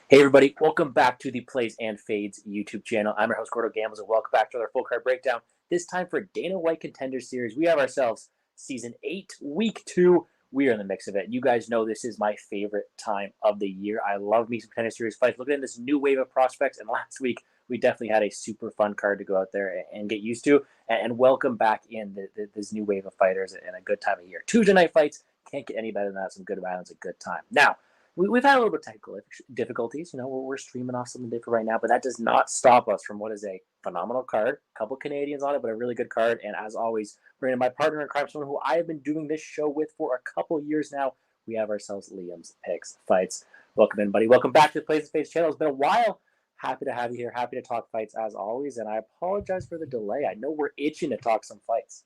Hey everybody, welcome back to the Plays and Fades YouTube channel. I'm your host, Gordo Gambles, and welcome back to our full card breakdown. This time for Dana White Contender Series. We have ourselves Season 8, Week 2. We are in the mix of it. You guys know this is my favorite time of the year. I love me some Contender Series fights. Looking at this new wave of prospects, and last week we definitely had a super fun card to go out there and get used to. And welcome back in this new wave of fighters and a good time of year. Tuesday night fights, can't get any better than that. Some good violence, a good time. Now, we've had a little bit of technical difficulties. We're streaming off something different right now, but that does not stop us from what is a phenomenal card. A couple Canadians on it, but a really good card. And as always, bringing my partner in crime, someone who I have been doing this show with for a couple years now. We have ourselves Liam's Picks Fights. Welcome in, buddy. Welcome back to the Plays and Fades channel. It's been a while. Happy to have you here. Happy to talk fights as always. And I apologize for the delay. I know we're itching to talk some fights.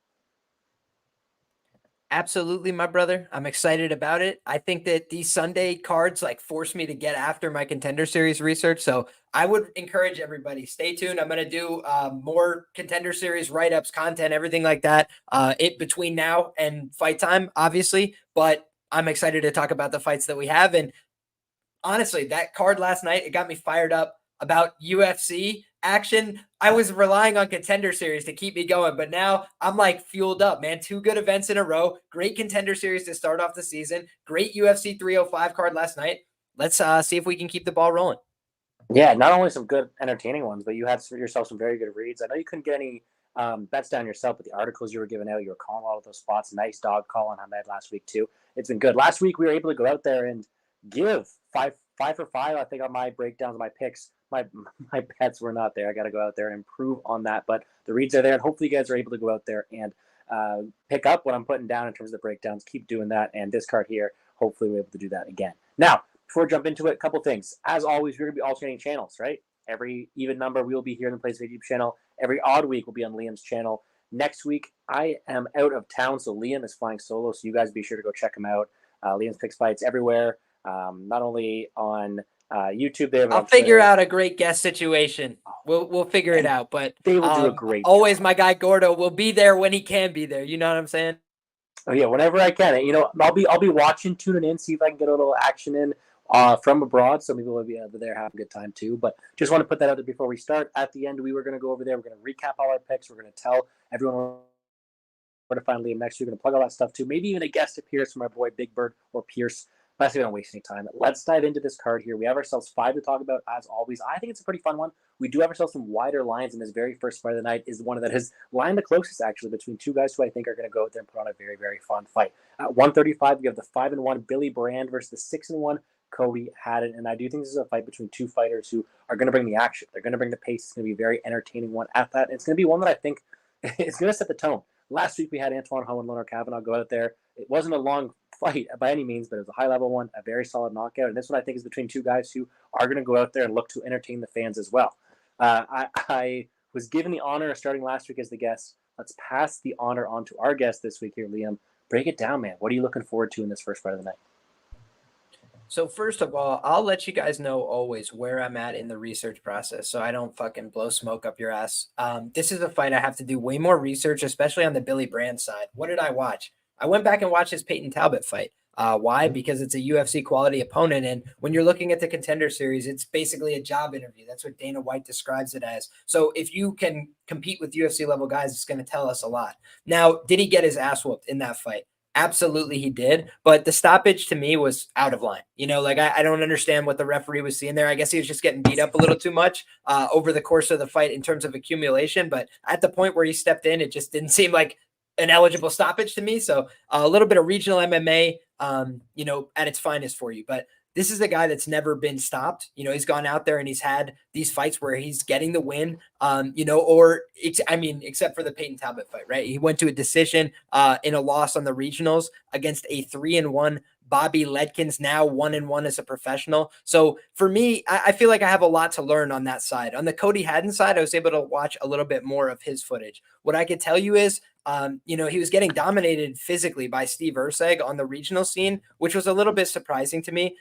Absolutely, my brother. I'm excited about it. I think that these Sunday cards force me to get after my Contender Series research. So I would encourage everybody, stay tuned. I'm going to do more Contender Series write-ups, content, everything like that between now and fight time, obviously. But I'm excited to talk about the fights that we have. And honestly, that card last night, it got me fired up about UFC action. I was relying on Contender Series to keep me going, but now I'm fueled up, man. 2 good events in a row. Great Contender Series to start off the season. Great UFC 305 card last night. Let's see if we can keep the ball rolling. Yeah, not only some good entertaining ones, but you had yourself some very good reads. I know you couldn't get any bets down yourself, but the articles you were giving out, you were calling a lot of those spots. Nice dog call on Hamed last week too. It's been good. Last week we were able to go out there and give five for five. I think on my breakdowns, my picks, my bets were not there. I got to go out there and improve on that. But the reads are there, and hopefully you guys are able to go out there and pick up what I'm putting down in terms of the breakdowns. Keep doing that, and this card here, hopefully we're able to do that again. Now, before we jump into it, a couple things. As always, we're going to be alternating channels, right? Every even number we will be here in the Plays YouTube channel. Every odd week will be on Liam's channel. Next week, I am out of town, so Liam is flying solo, so you guys be sure to go check him out. Liam's Picks Fights everywhere, not only on YouTube there, but I'll figure out a great guest situation. We'll figure it out, but they will do a great always job. My guy Gordo will be there when he can be there. You know what I'm saying? Oh yeah, whenever I can. I'll be watching, tuning in, see if I can get a little action in from abroad. Some people will be over there having a good time too. But just want to put that out there before we start. At the end, we were going to go over there. We're going to recap all our picks. We're going to tell everyone where to find Liam next year. We're going to plug all that stuff too. Maybe even a guest appearance from our boy BigBird or Pierce. But we don't waste any time. Let's dive into this card here. We have ourselves 5 to talk about as always. I think it's a pretty fun one. We do have ourselves some wider lines, and this very first fight of the night is the one that has lined the closest actually between 2 guys who I think are going to go out there and put on a very, very fun fight. At 135, we have the 5-1 Billy Brand versus the 6-1 Cody Haddon, and I do think this is a fight between 2 fighters who are going to bring the action. They're going to bring the pace. It's going to be a very entertaining one at that. It's going to be one that I think is going to set the tone. Last week we had Antoine Ho and Leonard Kavanaugh go out there. It wasn't a long fight by any means, but it was a high-level one, a very solid knockout. And this one I think is between 2 guys who are going to go out there and look to entertain the fans as well. I was given the honor of starting last week as the guest. Let's pass the honor on to our guest this week here, Liam. Break it down, man. What are you looking forward to in this first fight of the night? So first of all, I'll let you guys know always where I'm at in the research process so I don't fucking blow smoke up your ass. This is a fight I have to do way more research, especially on the Billy Brand side. What did I watch? I went back and watched his Peyton Talbot fight. Why? Because it's a UFC quality opponent. And when you're looking at the Contender Series, it's basically a job interview. That's what Dana White describes it as. So if you can compete with UFC level guys, it's going to tell us a lot. Now, did he get his ass whooped in that fight? Absolutely he did. But the stoppage to me was out of line. I don't understand what the referee was seeing there. I guess he was just getting beat up a little too much over the course of the fight in terms of accumulation. But at the point where he stepped in, it just didn't seem like an eligible stoppage to me. So a little bit of regional MMA, at its finest for you. But this is a guy that's never been stopped. He's gone out there and he's had these fights where he's getting the win, except for the Peyton Talbot fight, right? He went to a decision in a loss on the regionals against a 3-1 Bobby Ledkins, now 1-1 as a professional. So for me, I feel like I have a lot to learn on that side. On the Cody Haddon side, I was able to watch a little bit more of his footage. What I could tell you is, he was getting dominated physically by Steve Erceg on the regional scene, which was a little bit surprising to me.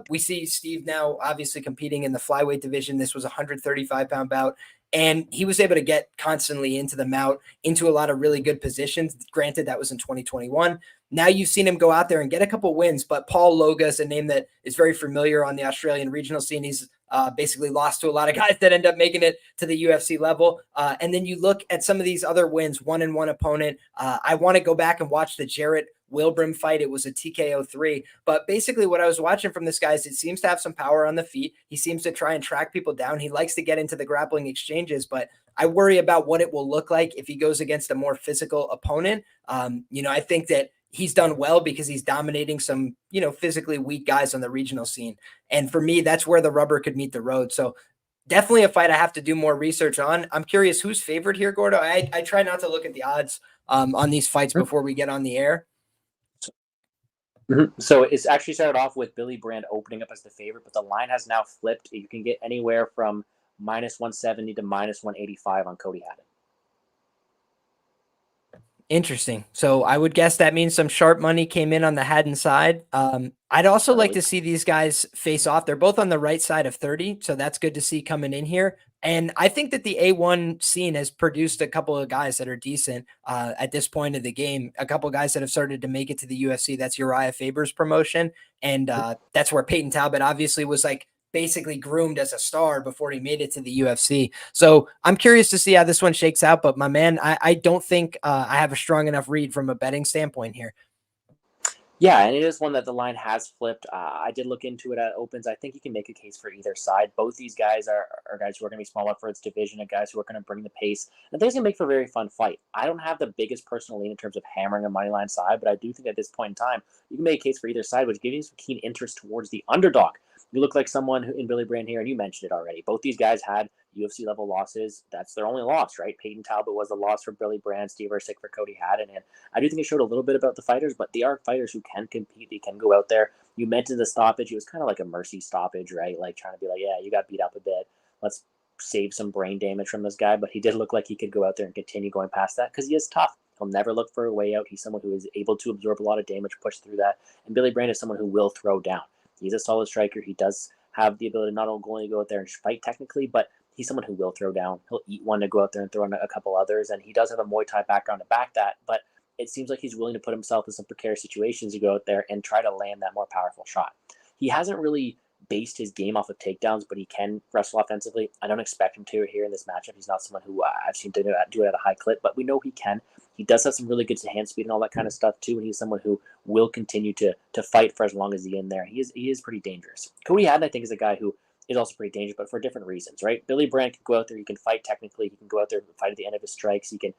We see Steve now obviously competing in the flyweight division. This was a 135-pound bout. And he was able to get constantly into the mount, into a lot of really good positions. Granted, that was in 2021. Now you've seen him go out there and get a couple wins, but Paul Loga is a name that is very familiar on the Australian regional scene. He's basically lost to a lot of guys that end up making it to the UFC level. And then you look at some of these other wins, 1-1 opponent. I want to go back and watch the Jarrett Wilbram fight. It was a TKO 3. But basically what I was watching from this guy is it seems to have some power on the feet. He seems to try and track people down. He likes to get into the grappling exchanges, but I worry about what it will look like if he goes against a more physical opponent. I think that he's done well because he's dominating some, physically weak guys on the regional scene. And for me, that's where the rubber could meet the road. So definitely a fight I have to do more research on. I'm curious who's favored here, Gordo. I try not to look at the odds on these fights before we get on the air. So it's actually started off with Billy Brand opening up as the favorite, but the line has now flipped. You can get anywhere from -170 to -185 on Cody Haddon. Interesting. So I would guess that means some sharp money came in on the Haddon side. I'd also like to see these guys face off. They're both on the right side of 30, so that's good to see coming in here. And I think that the A1 scene has produced a couple of guys that are decent at this point of the game. A couple of guys that have started to make it to the UFC. That's Uriah Faber's promotion. And that's where Peyton Talbot obviously was like basically groomed as a star before he made it to the UFC. So I'm curious to see how this one shakes out. But my man, I don't think I have a strong enough read from a betting standpoint here. Yeah, and it is one that the line has flipped. I did look into it at opens. I think you can make a case for either side. Both these guys are guys who are going to be small up for its division and guys who are going to bring the pace. And I think it's going to make for a very fun fight. I don't have the biggest personal lean in terms of hammering a money line side, but I do think at this point in time, you can make a case for either side, which gives you some keen interest towards the underdog. You look like someone who, in Billy Brand here, and you mentioned it already. Both these guys had UFC level losses. That's their only loss, right? Peyton Talbot was the loss for Billy Brand, Steve Ersick for Cody Haddon. And I do think it showed a little bit about the fighters, but they are fighters who can compete. They can go out there. You mentioned the stoppage. It was kind of like a mercy stoppage, right? Like trying to be like, yeah, you got beat up a bit. Let's save some brain damage from this guy. But he did look like he could go out there and continue going past that because he is tough. He'll never look for a way out. He's someone who is able to absorb a lot of damage, push through that. And Billy Brand is someone who will throw down. He's a solid striker. He does have the ability not only to go out there and fight technically, but he's someone who will throw down. He'll eat one to go out there and throw in a couple others, and he does have a Muay Thai background to back that, but it seems like he's willing to put himself in some precarious situations to go out there and try to land that more powerful shot. He hasn't really based his game off of takedowns, but he can wrestle offensively. I don't expect him to here in this matchup. He's not someone who I've seen do it at a high clip, but we know he can. He does have some really good hand speed and all that kind of stuff too, and he's someone who will continue to fight for as long as he's in there. He is pretty dangerous. Cody Haddon, I think, is a guy who is also pretty dangerous, but for different reasons, right? Billy Brand can go out there, he can fight technically, he can go out there and fight at the end of his strikes, he can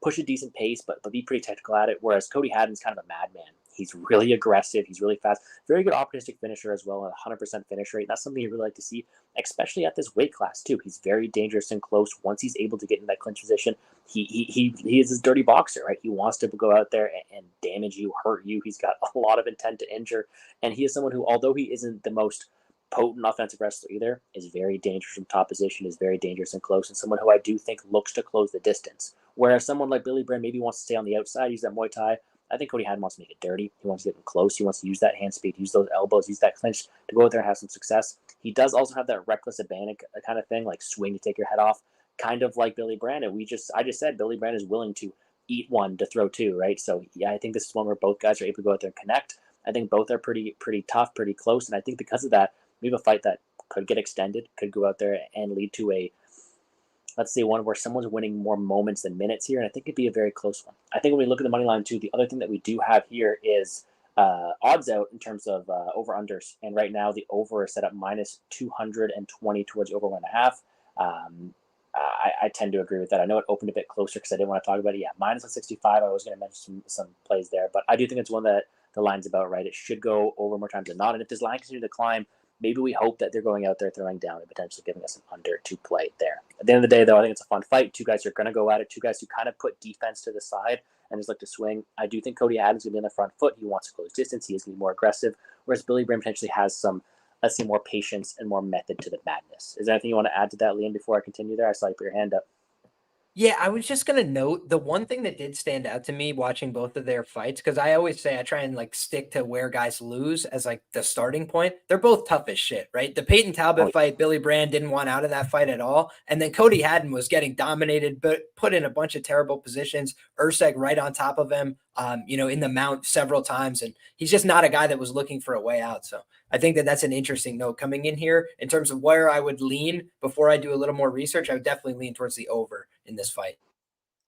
push a decent pace, but be pretty technical at it, whereas Cody Haddon's kind of a madman. He's really aggressive, he's really fast, very good opportunistic finisher as well, a 100% finish rate. That's something you really like to see, especially at this weight class too. He's very dangerous and close. Once he's able to get in that clinch position, he is this dirty boxer, right? He wants to go out there and damage you, hurt you. He's got a lot of intent to injure, and he is someone who, although he isn't the most potent offensive wrestler either, is very dangerous from top position, is very dangerous and close, and someone who I do think looks to close the distance. Whereas someone like Billy Brand maybe wants to stay on the outside, use that Muay Thai. I think Cody Haddon wants to make it dirty. He wants to get him close. He wants to use that hand speed, use those elbows, use that clinch to go out there and have some success. He does also have that reckless abandon kind of thing, like swing to take your head off, kind of like Billy Brand. And I just said Billy Brand is willing to eat one to throw two, right? So yeah, I think this is one where both guys are able to go out there and connect. I think both are pretty tough, pretty close, and I think because of that, we have a fight that could get extended, could go out there and lead to a, let's say, one where someone's winning more moments than minutes here, and I think it'd be a very close one. I think when we look at the money line too, the other thing that we do have here is odds out in terms of over-unders, and right now the over is set up -220 towards over 1.5. I tend to agree with that. I know it opened a bit closer because I didn't want to talk about it. Yeah, -165. I was going to mention some plays there, but I do think it's one that the line's about right. It should go over more times than not, and if this line continues to climb, maybe we hope that they're going out there throwing down and potentially giving us an under to play there. At the end of the day, though, I think it's a fun fight. Two guys are going to go at it. Two guys who kind of put defense to the side and just like to swing. I do think Cody Haddon's going to be on the front foot. He wants to close distance. He is going to be more aggressive, whereas Billy Brand potentially has some, let's say, more patience and more method to the madness. Is there anything you want to add to that, Liam, before I continue there? I saw you put your hand up. Yeah, I was just gonna note the one thing that did stand out to me watching both of their fights, because I always say I try and like stick to where guys lose as like the starting point. They're both tough as shit, right? The Peyton Oh, Talbot fight, Billy Brand didn't want out of that fight at all. And then Cody Haddon was getting dominated, but put in a bunch of terrible positions. Urseg right on top of him, in the mount several times. And he's just not a guy that was looking for a way out. So I think that that's an interesting note coming in here in terms of where I would lean before I do a little more research. I would definitely lean towards the over in this fight.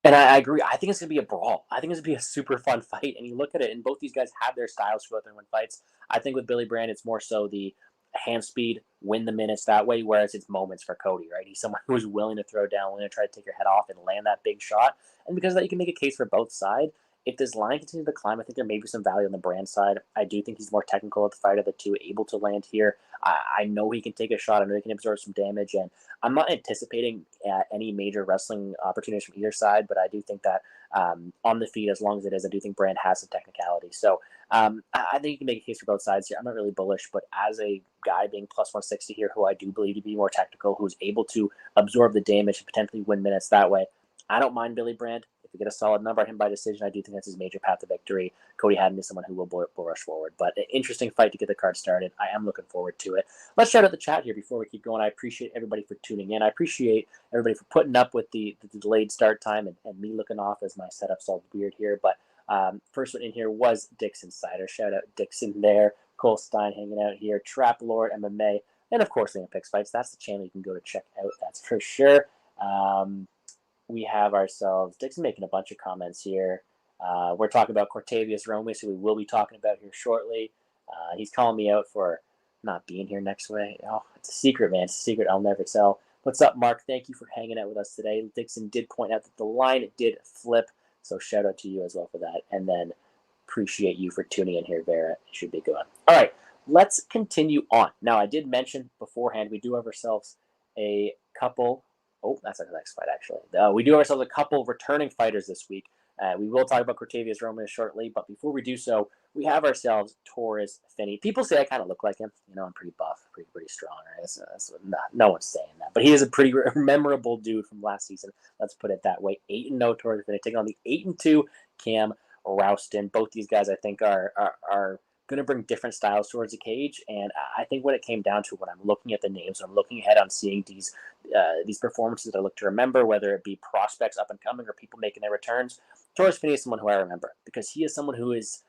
and I agree. I think it's gonna be a brawl. I think it's gonna be a super fun fight. And you look at it, and both these guys have their styles to go out there and win fights. I think with Billy Brand, it's more so the hand speed, win the minutes that way, whereas it's moments for Cody, right? He's someone who's willing to throw down, willing to try to take your head off and land that big shot. And because of that, you can make a case for both sides. If this line continues to climb, I think there may be some value on the Brand side. I do think he's more technical at the fight of the two, able to land here. I know he can take a shot. I know he can absorb some damage, and I'm not anticipating any major wrestling opportunities from either side, but I do think that on the feet, as long as it is, I do think Brand has some technicality. So I think you can make a case for both sides here. I'm not really bullish, but as a guy being plus 160 here, who I do believe to be more technical, who's able to absorb the damage and potentially win minutes that way, I don't mind Billy Brand. If we get a solid number on him by decision, I do think that's his major path to victory. Cody Haddon is someone who will bull rush forward. But an interesting fight to get the card started. I am looking forward to it. Let's shout out the chat here before we keep going. I appreciate everybody for tuning in. I appreciate everybody for putting up with the delayed start time and me looking off as my setup's all weird here. But first one in here was Dixon Sider. Shout out Dixon there. Cole Stein hanging out here. Trap Lord MMA. And of course, LiamPicksFights. That's the channel you can go to check out. That's for sure. We have ourselves Dixon making a bunch of comments here. We're talking about Cortavius Romious, who we will be talking about here shortly. He's calling me out for not being here next week. Oh, it's a secret, man. It's a secret I'll never tell. What's up, Mark? Thank you for hanging out with us today. Dixon did point out that the line did flip, so shout out to you as well for that. And then appreciate you for tuning in here, Vera. It should be good. All right, let's continue on. Now, I did mention beforehand we do have ourselves a couple. Oh, that's our next fight, actually. We do have ourselves a couple returning fighters this week. We will talk about Cortavius Romeus shortly, but before we do so, we have ourselves Torres Finney. People say I kind of look like him. I'm pretty buff, pretty strong. Right? No one's saying that, but he is a pretty memorable dude from last season. Let's put it that way. 8-0 Torres Finney taking on the 8-2 Cam Rowston. Both these guys, I think, are going to bring different styles towards the cage. And I think when it came down to when I'm looking at the names, I'm looking ahead on seeing these performances that I look to remember, whether it be prospects up and coming or people making their returns. Torres Finney is someone who I remember because he is someone who is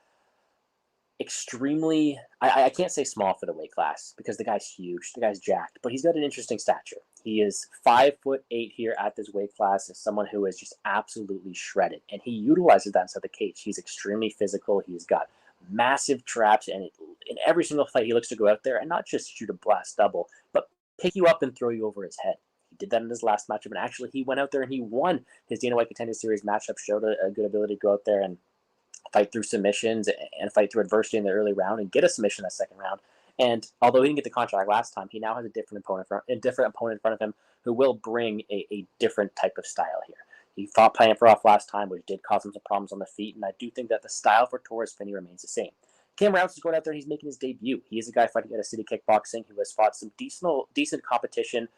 extremely, I can't say small for the weight class because the guy's huge, the guy's jacked, but he's got an interesting stature. He is 5'8" here at this weight class, as someone who is just absolutely shredded, and he utilizes that inside the cage. He's extremely physical. He's got massive traps, and in every single fight, he looks to go out there and not just shoot a blast double, but pick you up and throw you over his head. He did that in his last matchup, and actually, he went out there and he won his Dana White Contender Series matchup. Showed a good ability to go out there and fight through submissions and fight through adversity in the early round and get a submission in that second round. And although he didn't get the contract last time, he now has a different opponent in front of him who will bring a different type of style here. He fought Imperato last time, which did cause him some problems on the feet, and I do think that the style for Torres Finney remains the same. Cam Rounce is going out there. He's making his debut. He is a guy fighting at a City Kickboxing who has fought some decent competition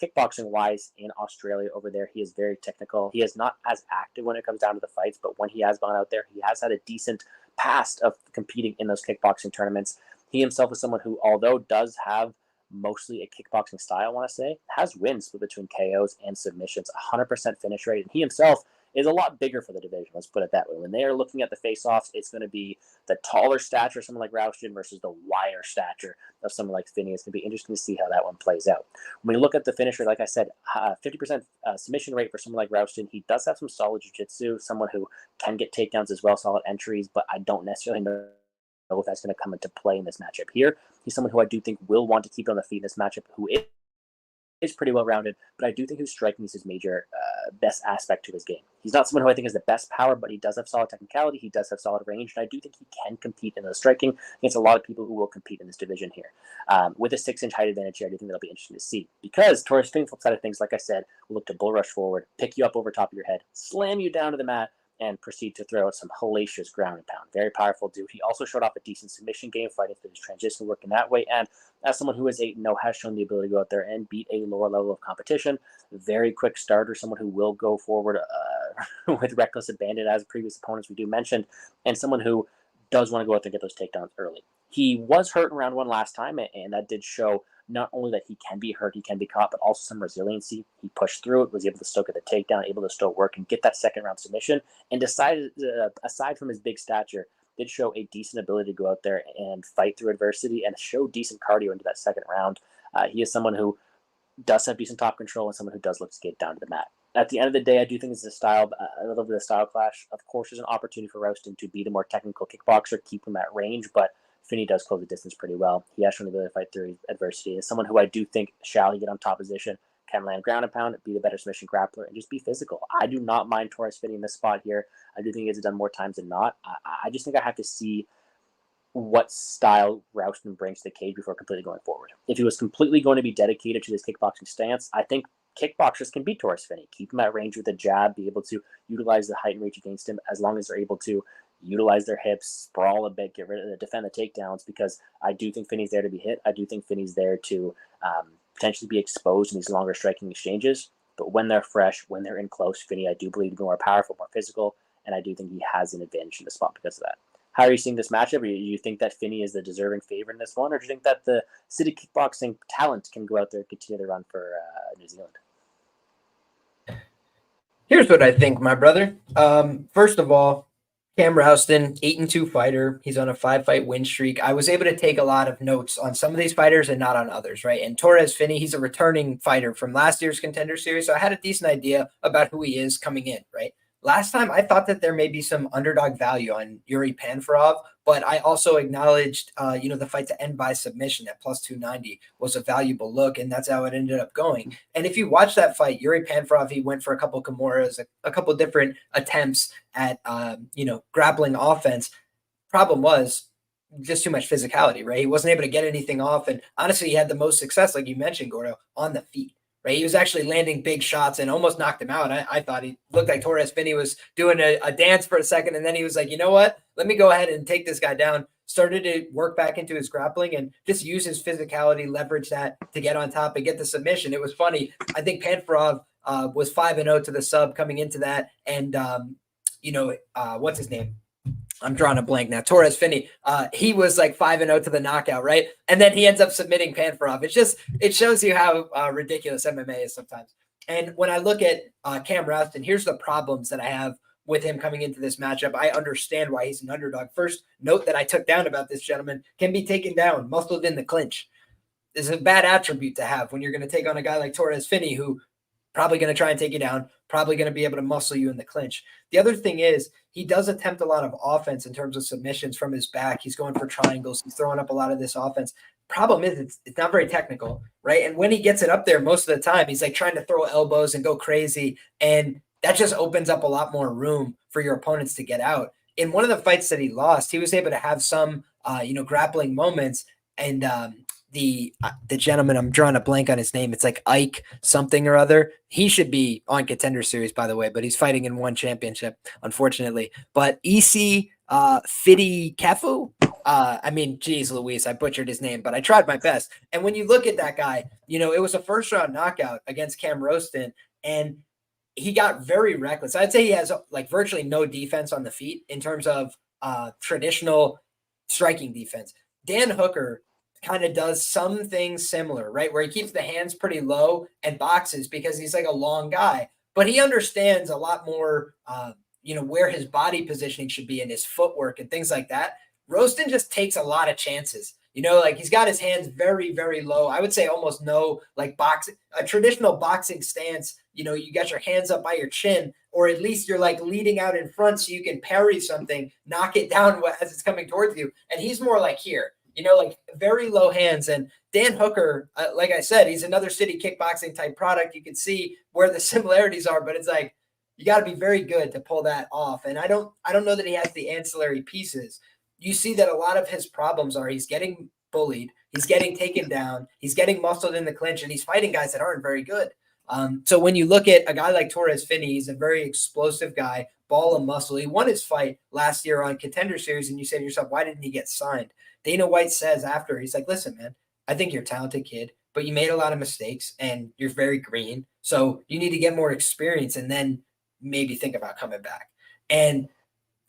kickboxing-wise in Australia over there. He is very technical. He is not as active when it comes down to the fights, but when he has gone out there, he has had a decent past of competing in those kickboxing tournaments. He himself is someone who, although does have mostly a kickboxing style, I want to say, has wins split between KOs and submissions, 100% finish rate, and he himself is a lot bigger for the division. Let's put it that way. When they are looking at the face-offs, it's going to be the taller stature of someone like Rowston versus the wire stature of someone like Finney. It's going to be interesting to see how that one plays out. When we look at the finish rate, like I said, 50% submission rate for someone like Rowston. He does have some solid jiu-jitsu, someone who can get takedowns as well, solid entries, but I don't necessarily know if that's going to come into play in this matchup here. He's someone who I do think will want to keep on the feet in this matchup, who is pretty well-rounded, but I do think his striking is his major best aspect to his game. He's not someone who I think has the best power, but he does have solid technicality. He does have solid range, and I do think he can compete in the striking against a lot of people who will compete in this division here. With a 6-inch height advantage here, I do think that'll be interesting to see. Because Torres Finney, flip side of things, like I said, will look to bull rush forward, pick you up over top of your head, slam you down to the mat, and proceed to throw out some hellacious ground and pound. Very powerful dude. He also showed off a decent submission game, fighting through his transition work in that way. And as someone who is 8-0, has shown the ability to go out there and beat a lower level of competition. Very quick starter, someone who will go forward with reckless abandon as previous opponents we do mentioned, and someone who does want to go out there and get those takedowns early. He was hurt in round 1 last time, and that did show not only that he can be hurt, he can be caught, but also some resiliency. He pushed through it, was able to still get the takedown, able to still work and get that second round submission, and decided, aside from his big stature, did show a decent ability to go out there and fight through adversity and show decent cardio into that second round. He is someone who does have decent top control and someone who does look to get down to the mat. At the end of the day, I do think it's a little bit of a style clash. Of course, there's an opportunity for Rowston to be the more technical kickboxer, keep him at range, but Finney does close the distance pretty well. He has shown the ability to fight through adversity. As someone who I do think, shall he get on top position, can land ground and pound, be the better submission grappler, and just be physical. I do not mind Torres Finney in this spot here. I do think he gets it done more times than not. I just think I have to see what style Rowston brings to the cage before completely going forward. If he was completely going to be dedicated to this kickboxing stance, I think kickboxers can beat Torres Finney, keep him at range with a jab, be able to utilize the height and reach against him as long as they're able to utilize their hips, sprawl a bit, get rid of defend the takedowns, because I do think Finney's there to be hit. I do think Finney's there to potentially be exposed in these longer striking exchanges. But when they're fresh, when they're in close, Finney, I do believe, to be more powerful, more physical, and I do think he has an advantage in the spot because of that. How are you seeing this matchup? Do you think that Finney is the deserving favorite in this one, or do you think that the city kickboxing talent can go out there and continue to run for New Zealand? Here's what I think, my brother. First of all, Cam Rowston, 8-2 fighter. He's on a 5-fight win streak. I was able to take a lot of notes on some of these fighters and not on others, right? And Torres Finney, he's a returning fighter from last year's Contender series, so I had a decent idea about who he is coming in, right? Last time, I thought that there may be some underdog value on Yuri Panfarov, but I also acknowledged, the fight to end by submission at plus 290 was a valuable look, and that's how it ended up going. And if you watch that fight, Yuri Panfarov, he went for a couple Kimuras, a couple different attempts at, grappling offense. Problem was just too much physicality, right? He wasn't able to get anything off, and honestly, he had the most success, like you mentioned, Gordo, on the feet. Right, he was actually landing big shots and almost knocked him out. I thought he looked like Torres Finney was doing a dance for a second, and then he was like, you know what? Let me go ahead and take this guy down. Started to work back into his grappling and just use his physicality, leverage that to get on top and get the submission. It was funny. I think Panfarov was 5-0 to the sub coming into that, and what's his name? I'm drawing a blank now. Torres Finney, he was like 5-0 to the knockout, right? And then he ends up submitting Panfarov. It shows you how ridiculous MMA is sometimes. And when I look at Cam Rowston, here's the problems that I have with him coming into this matchup. I understand why he's an underdog. First note that I took down about this gentleman: can be taken down, muscled in the clinch. This is a bad attribute to have when you're going to take on a guy like Torres Finney, who probably going to try and take you down, probably going to be able to muscle you in the clinch. The other thing is he does attempt a lot of offense in terms of submissions from his back. He's going for triangles. He's throwing up a lot of this offense. Problem is it's not very technical, right? And when he gets it up there, most of the time, he's like trying to throw elbows and go crazy. And that just opens up a lot more room for your opponents to get out. In one of the fights that he lost, he was able to have some, grappling moments. And the gentleman, I'm drawing a blank on his name. It's like Ike something or other. He should be on Contender Series, by the way, but he's fighting in one championship, unfortunately. But EC Fiddy Kefu, geez, Louise, I butchered his name, but I tried my best. And when you look at that guy, it was a first-round knockout against Cam Rowston, and he got very reckless. I'd say he has like virtually no defense on the feet in terms of traditional striking defense. Dan Hooker kind of does some things similar, right? Where he keeps the hands pretty low and boxes because he's like a long guy, but he understands a lot more, where his body positioning should be and his footwork and things like that. Roston just takes a lot of chances. He's got his hands very, very low. I would say almost no, like a traditional boxing stance. You got your hands up by your chin, or at least you're like leading out in front so you can parry something, knock it down as it's coming towards you. And he's more like here. Like very low hands. And Dan Hooker, like I said, he's another city kickboxing type product. You can see where the similarities are, but it's like, you got to be very good to pull that off. And I don't know that he has the ancillary pieces. You see that a lot of his problems are he's getting bullied, he's getting taken down, he's getting muscled in the clinch, and he's fighting guys that aren't very good. So when you look at a guy like Torres Finney, he's a very explosive guy, ball of muscle. He won his fight last year on Contender Series, and you say to yourself, why didn't he get signed? Dana White says after, he's like, listen, man, I think you're a talented kid, but you made a lot of mistakes, and you're very green. So you need to get more experience and then maybe think about coming back. And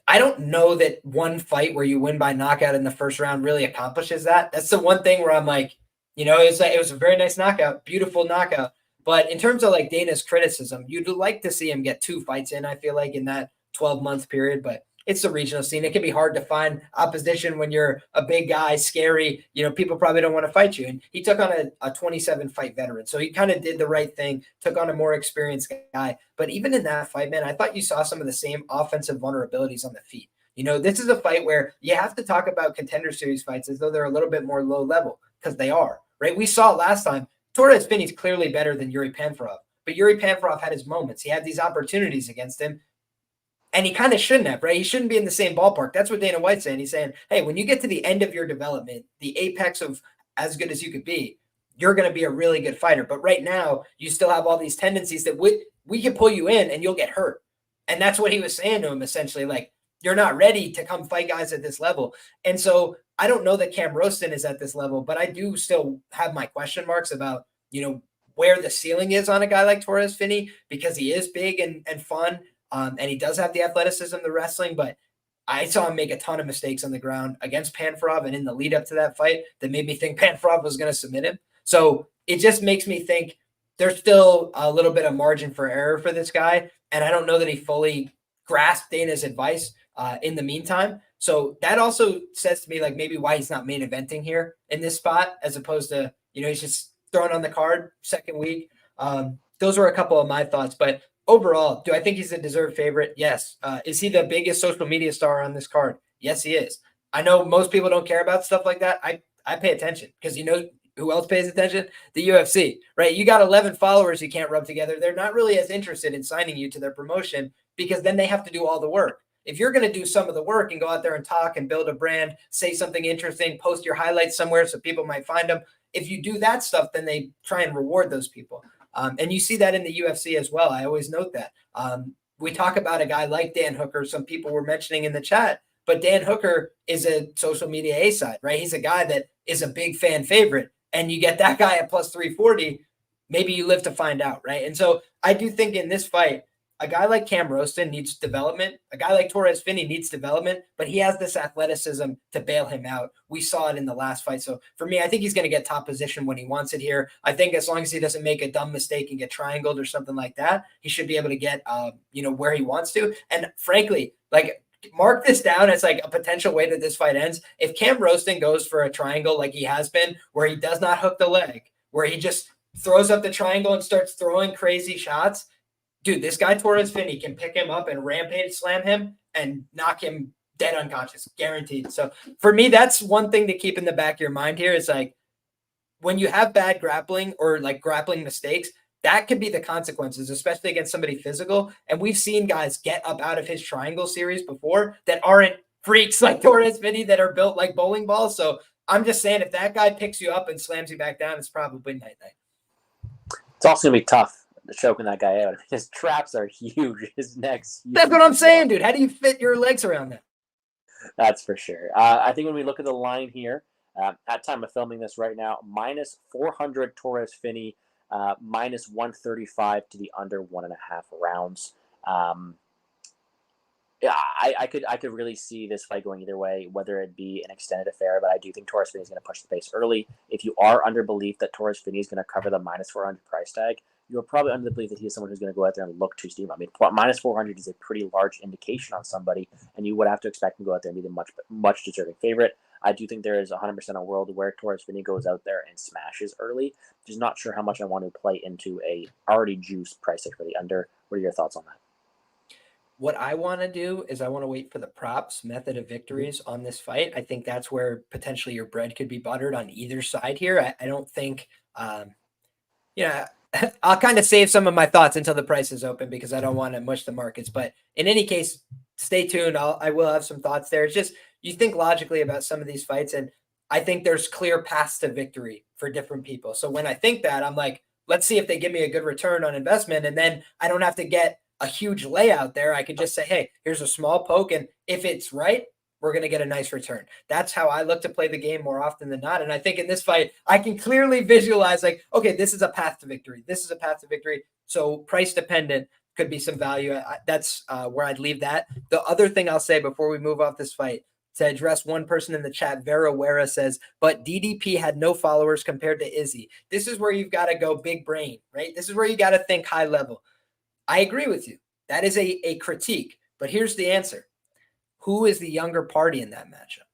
I don't know that one fight where you win by knockout in the first round really accomplishes that. That's the one thing where I'm like, it was a very nice knockout, beautiful knockout. But in terms of like Dana's criticism, you'd like to see him get 2 fights in, I feel like, in that 12-month period. But it's the regional scene. It can be hard to find opposition when you're a big guy, scary. People probably don't want to fight you. And he took on a 27-fight veteran. So he kind of did the right thing, took on a more experienced guy. But even in that fight, man, I thought you saw some of the same offensive vulnerabilities on the feet. This is a fight where you have to talk about Contender Series fights as though they're a little bit more low level, because they are, right? We saw last time, Torres Finney's clearly better than Yuri Panfarov. But Yuri Panfarov had his moments. He had these opportunities against him. And he kind of shouldn't have, right? He shouldn't be in the same ballpark. That's what Dana White's saying. He's saying, hey, when you get to the end of your development, the apex of as good as you could be, you're going to be a really good fighter. But right now, you still have all these tendencies that we can pull you in and you'll get hurt. And that's what he was saying to him, essentially, like, you're not ready to come fight guys at this level. And so I don't know that Cam Rowston is at this level, but I do still have my question marks about, where the ceiling is on a guy like Torres Finney, because he is big and fun. And he does have the athleticism, the wrestling, but I saw him make a ton of mistakes on the ground against Panfarov and in the lead up to that fight that made me think Panfarov was going to submit him. So it just makes me think there's still a little bit of margin for error for this guy. And I don't know that he fully grasped Dana's advice in the meantime. So that also says to me, like, maybe why he's not main eventing here in this spot, as opposed to, he's just throwing on the card second week. Those were a couple of my thoughts, but overall, do I think he's a deserved favorite? Yes. Is he the biggest social media star on this card? Yes, he is. I know most people don't care about stuff like that. I pay attention because who else pays attention? The UFC, right? You got 11 followers you can't rub together. They're not really as interested in signing you to their promotion because then they have to do all the work. If you're going to do some of the work and go out there and talk and build a brand, say something interesting, post your highlights somewhere so people might find them. If you do that stuff, then they try and reward those people. And you see that in the UFC as well. I always note that. We talk about a guy like Dan Hooker, some people were mentioning in the chat, but Dan Hooker is a social media A-side, right? He's a guy that is a big fan favorite. And you get that guy at plus 340, maybe you live to find out, right? And so I do think in this fight, a guy like Cam Rowston needs development. A guy like Torres Finney needs development, but he has this athleticism to bail him out. We saw it in the last fight. So for me, I think he's going to get top position when he wants it here. I think as long as he doesn't make a dumb mistake and get triangled or something like that, he should be able to get, where he wants to. And frankly, like, mark this down as like a potential way that this fight ends. If Cam Rowston goes for a triangle like he has been, where he does not hook the leg, where he just throws up the triangle and starts throwing crazy shots, dude, this guy Torres Finney can pick him up and rampage slam him and knock him dead unconscious, guaranteed. So for me, that's one thing to keep in the back of your mind here is like when you have bad grappling or like grappling mistakes, that could be the consequences, especially against somebody physical. And we've seen guys get up out of his triangle series before that aren't freaks like Torres Finney that are built like bowling balls. So I'm just saying if that guy picks you up and slams you back down, it's probably night-night. It's also going to be tough choking that guy out. His traps are huge. His neck's huge. That's what I'm saying, dude. How do you fit your legs around that? That's for sure. I think when we look at the line here, at time of filming this right now, minus 400 Torres Finney, minus 135 to the under 1.5 rounds. Yeah, I could really see this fight going either way, whether it be an extended affair, but I do think Torres Finney is going to push the pace early. If you are under belief that Torres Finney is going to cover the minus 400 price tag, you're probably under the belief that he is someone who's going to go out there and look to steam. I mean, minus 400 is a pretty large indication on somebody, and you would have to expect him to go out there and be the much deserving favorite. I do think there is 100% a world where Torres Finney goes out there and smashes early. Just not sure how much I want to play into a already juiced price tag for the under. What are your thoughts on that? What I want to do is I want to wait for the props method of victories on this fight. I think that's where potentially your bread could be buttered on either side here. I don't think, I'll kind of save some of my thoughts until the price is open because I don't want to mush the markets. But in any case, stay tuned. I will have some thoughts there. It's just you think logically about some of these fights, and I think there's clear paths to victory for different people. So when I think that, I'm like, let's see if they give me a good return on investment, and then I don't have to get a huge layout there. I could just say, hey, here's a small poke, and if it's right, we're going to get a nice return. That's how I look to play the game more often than not. And I think in this fight, I can clearly visualize like, okay, this is a path to victory. This is a path to victory. So price dependent could be some value. That's where I'd leave that. The other thing I'll say before we move off this fight, to address one person in the chat, Vera Wera says, but DDP had no followers compared to Izzy. This is where you've got to go big brain, right? This is where you got to think high level. I agree with you. That is a critique. But here's the answer. Who is the younger party in that matchup?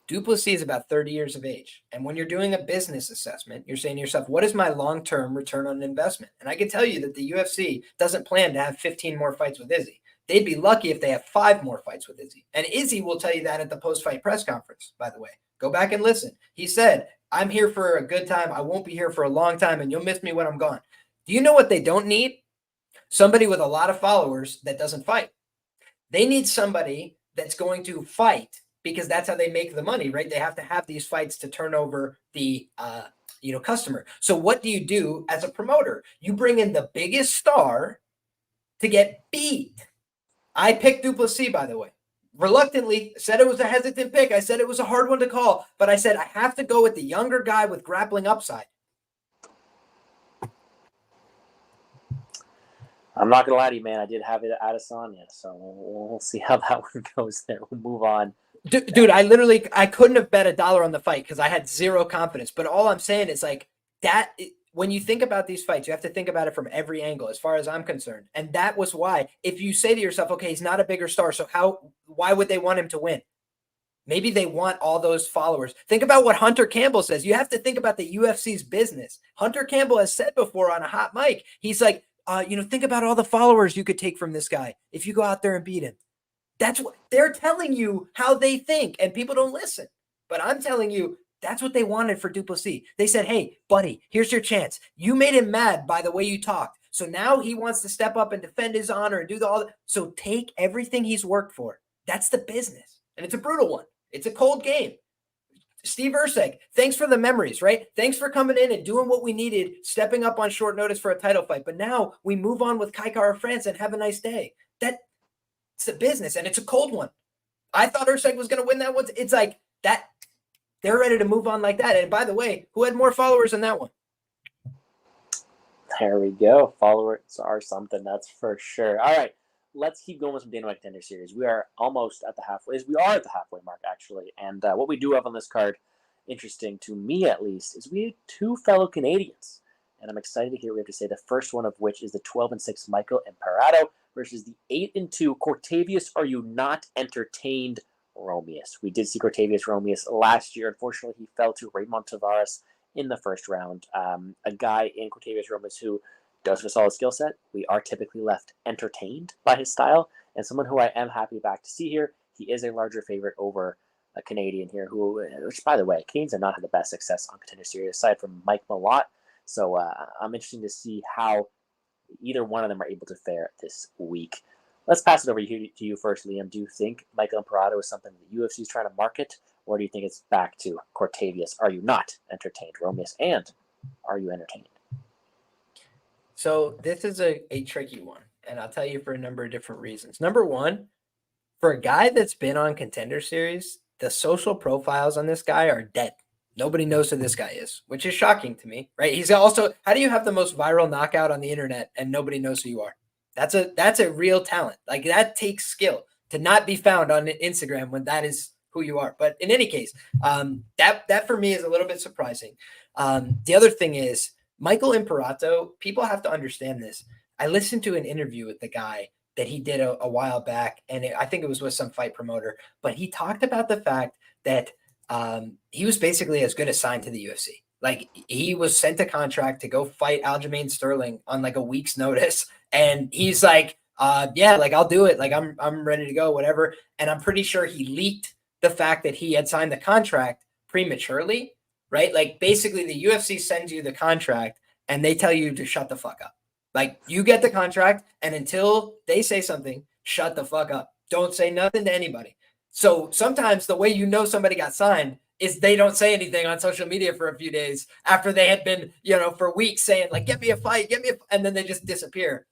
DuPlessis is about 30 years of age. And when you're doing a business assessment, you're saying to yourself, what is my long-term return on investment? And I can tell you that the UFC doesn't plan to have 15 more fights with Izzy. They'd be lucky if they have 5 more fights with Izzy. And Izzy will tell you that at the post-fight press conference, by the way. Go back and listen. He said, I'm here for a good time. I won't be here for a long time, and you'll miss me when I'm gone. Do you know what they don't need? Somebody with a lot of followers that doesn't fight. They need somebody that's going to fight because that's how they make the money, right? They have to have these fights to turn over the customer. So what do you do as a promoter? You bring in the biggest star to get beat. I picked DuPlessis, by the way. Reluctantly, said it was a hesitant pick. I said it was a hard one to call, but I said I have to go with the younger guy with grappling upside. I'm not gonna lie to you, man. I did have it at Adesanya, so we'll see how that one goes there. We'll move on. Dude, I couldn't have bet $1 on the fight because I had zero confidence. But all I'm saying is like that. When you think about these fights, you have to think about it from every angle, as far as I'm concerned. And that was why, if you say to yourself, okay, he's not a bigger star, so why would they want him to win? Maybe they want all those followers. Think about what Hunter Campbell says. You have to think about the UFC's business. Hunter Campbell has said before on a hot mic, he's like, think about all the followers you could take from this guy if you go out there and beat him. That's what they're telling you, how they think, and people don't listen. But I'm telling you, that's what they wanted for DuPlessis. They said, hey, buddy, here's your chance. You made him mad by the way you talked. So now he wants to step up and defend his honor and do all that. So take everything he's worked for. That's the business. And it's a brutal one. It's a cold game. Steve Erceg, thanks for the memories, right? Thanks for coming in and doing what we needed, stepping up on short notice for a title fight. But now we move on with Kai Kara France and have a nice day. That's the business, and it's a cold one. I thought Erceg was going to win that one. It's like that. They're ready to move on like that. And by the way, who had more followers than that one? There we go. Followers are something, that's for sure. All right, let's keep going with some Dana White Contender Series. We are almost at the halfway. We are at the halfway mark, actually. And what we do have on this card, interesting to me at least, is we have 2 fellow Canadians. And I'm excited to hear what we have to say. The first one of which is the 12-6 Michael Imperato versus the 8-2 Cortavius. Are you not entertained? Romious. We did see Cortavius Romious last year. Unfortunately, he fell to Raymond Tavares in the first round. A guy in Cortavius Romious who does have a solid skill set. We are typically left entertained by his style, and someone who I am happy back to see here. He is a larger favorite over a Canadian here, which, by the way, Canadians have not had the best success on Contender Series aside from Mike Malott. So I'm interested to see how either one of them are able to fare this week. Let's pass it over to you first, Liam. Do you think Michael Imperato is something the UFC is trying to market, or do you think it's back to Cortavius? Are you not entertained, Romeus? And are you entertained? So this is a tricky one, and I'll tell you for a number of different reasons. Number one, for a guy that's been on Contender Series, the social profiles on this guy are dead. Nobody knows who this guy is, which is shocking to me, right? He's also, how do you have the most viral knockout on the internet and nobody knows who you are? That's a real talent. Like, that takes skill to not be found on Instagram when that is who you are. But in any case, that for me is a little bit surprising. The other thing is Michael Imperato. People have to understand this. I listened to an interview with the guy that he did a while back, and I think it was with some fight promoter, but he talked about the fact that he was basically as good as signed to the UFC. Like, he was sent a contract to go fight Aljamain Sterling on like a week's notice. And he's like, yeah, like, I'll do it. Like, I'm ready to go, whatever. And I'm pretty sure he leaked the fact that he had signed the contract prematurely, right? Like, basically the UFC sends you the contract and they tell you to shut the fuck up. Like, you get the contract, and until they say something, shut the fuck up. Don't say nothing to anybody. So sometimes the way you know somebody got signed is they don't say anything on social media for a few days after they had been, for weeks saying, like, get me a fight, and then they just disappear.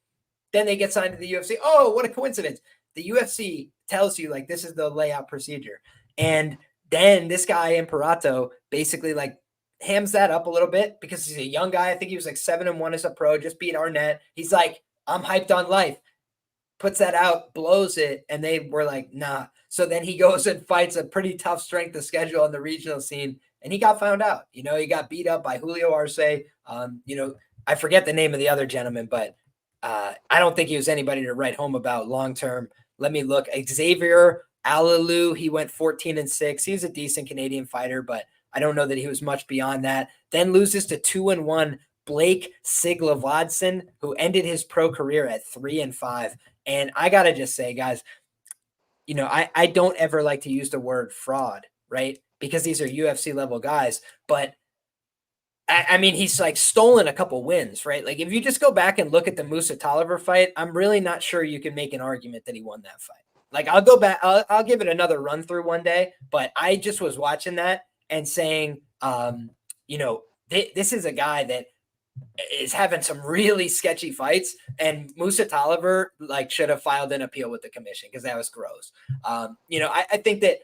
Then they get signed to the UFC. Oh, what a coincidence. The UFC tells you like this is the layout procedure. And then this guy, Imperato, basically like hams that up a little bit because he's a young guy. I think he was like 7-1 as a pro, just beat Arnett. He's like, I'm hyped on life. Puts that out, blows it, and they were like, nah. So then he goes and fights a pretty tough strength of schedule on the regional scene, and he got found out. You know, he got beat up by Julio Arce. You know, I forget the name of the other gentleman, but I don't think he was anybody to write home about long term. Let me look. Xavier Alalu, he went 14-6. He was a decent Canadian fighter, but I don't know that he was much beyond that. Then loses to 2-1 Blake Siglavadson, who ended his pro career at 3-5. And I got to just say, guys, you know, I don't ever like to use the word fraud, right? Because these are UFC level guys. But I mean, he's like stolen a couple wins, right? Like if you just go back and look at the Musa Tolliver fight, I'm really not sure you can make an argument that he won that fight. Like I'll go back, I'll give it another run through one day. But I just was watching that and saying, you know, this is a guy that is having some really sketchy fights, and Musa Tolliver like should have filed an appeal with the commission because that was gross. You know, I think that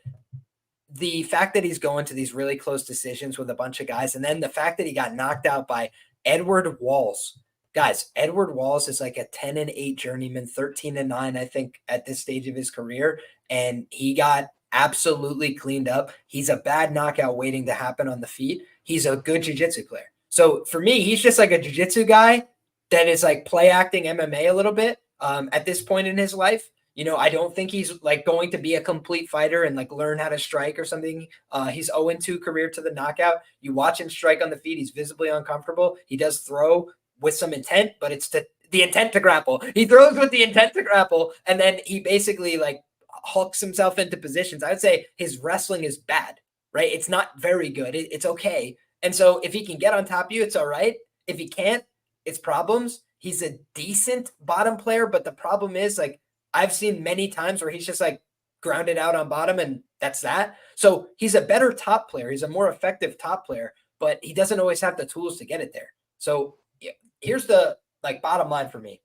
the fact that he's going to these really close decisions with a bunch of guys, and then the fact that he got knocked out by Edward Walls. Guys, Edward Walls is like a 10-8 journeyman, 13-9, I think, at this stage of his career, and he got absolutely cleaned up. He's a bad knockout waiting to happen on the feet. He's a good jiu-jitsu player. So for me, he's just like a jiu-jitsu guy that is like play acting MMA a little bit at this point in his life. You know, I don't think he's like going to be a complete fighter and like learn how to strike or something. He's 0-2 career to the knockout. You watch him strike on the feet. He's visibly uncomfortable. He does throw with some intent, but it's the intent to grapple. He throws with the intent to grapple. And then he basically like hooks himself into positions. I would say his wrestling is bad, right? It's not very good. It's okay. And so if he can get on top of you, it's all right. If he can't, it's problems. He's a decent bottom player, but the problem is like I've seen many times where he's just like grounded out on bottom and that's that. So he's a better top player. He's a more effective top player, but he doesn't always have the tools to get it there. So yeah, here's the like bottom line for me.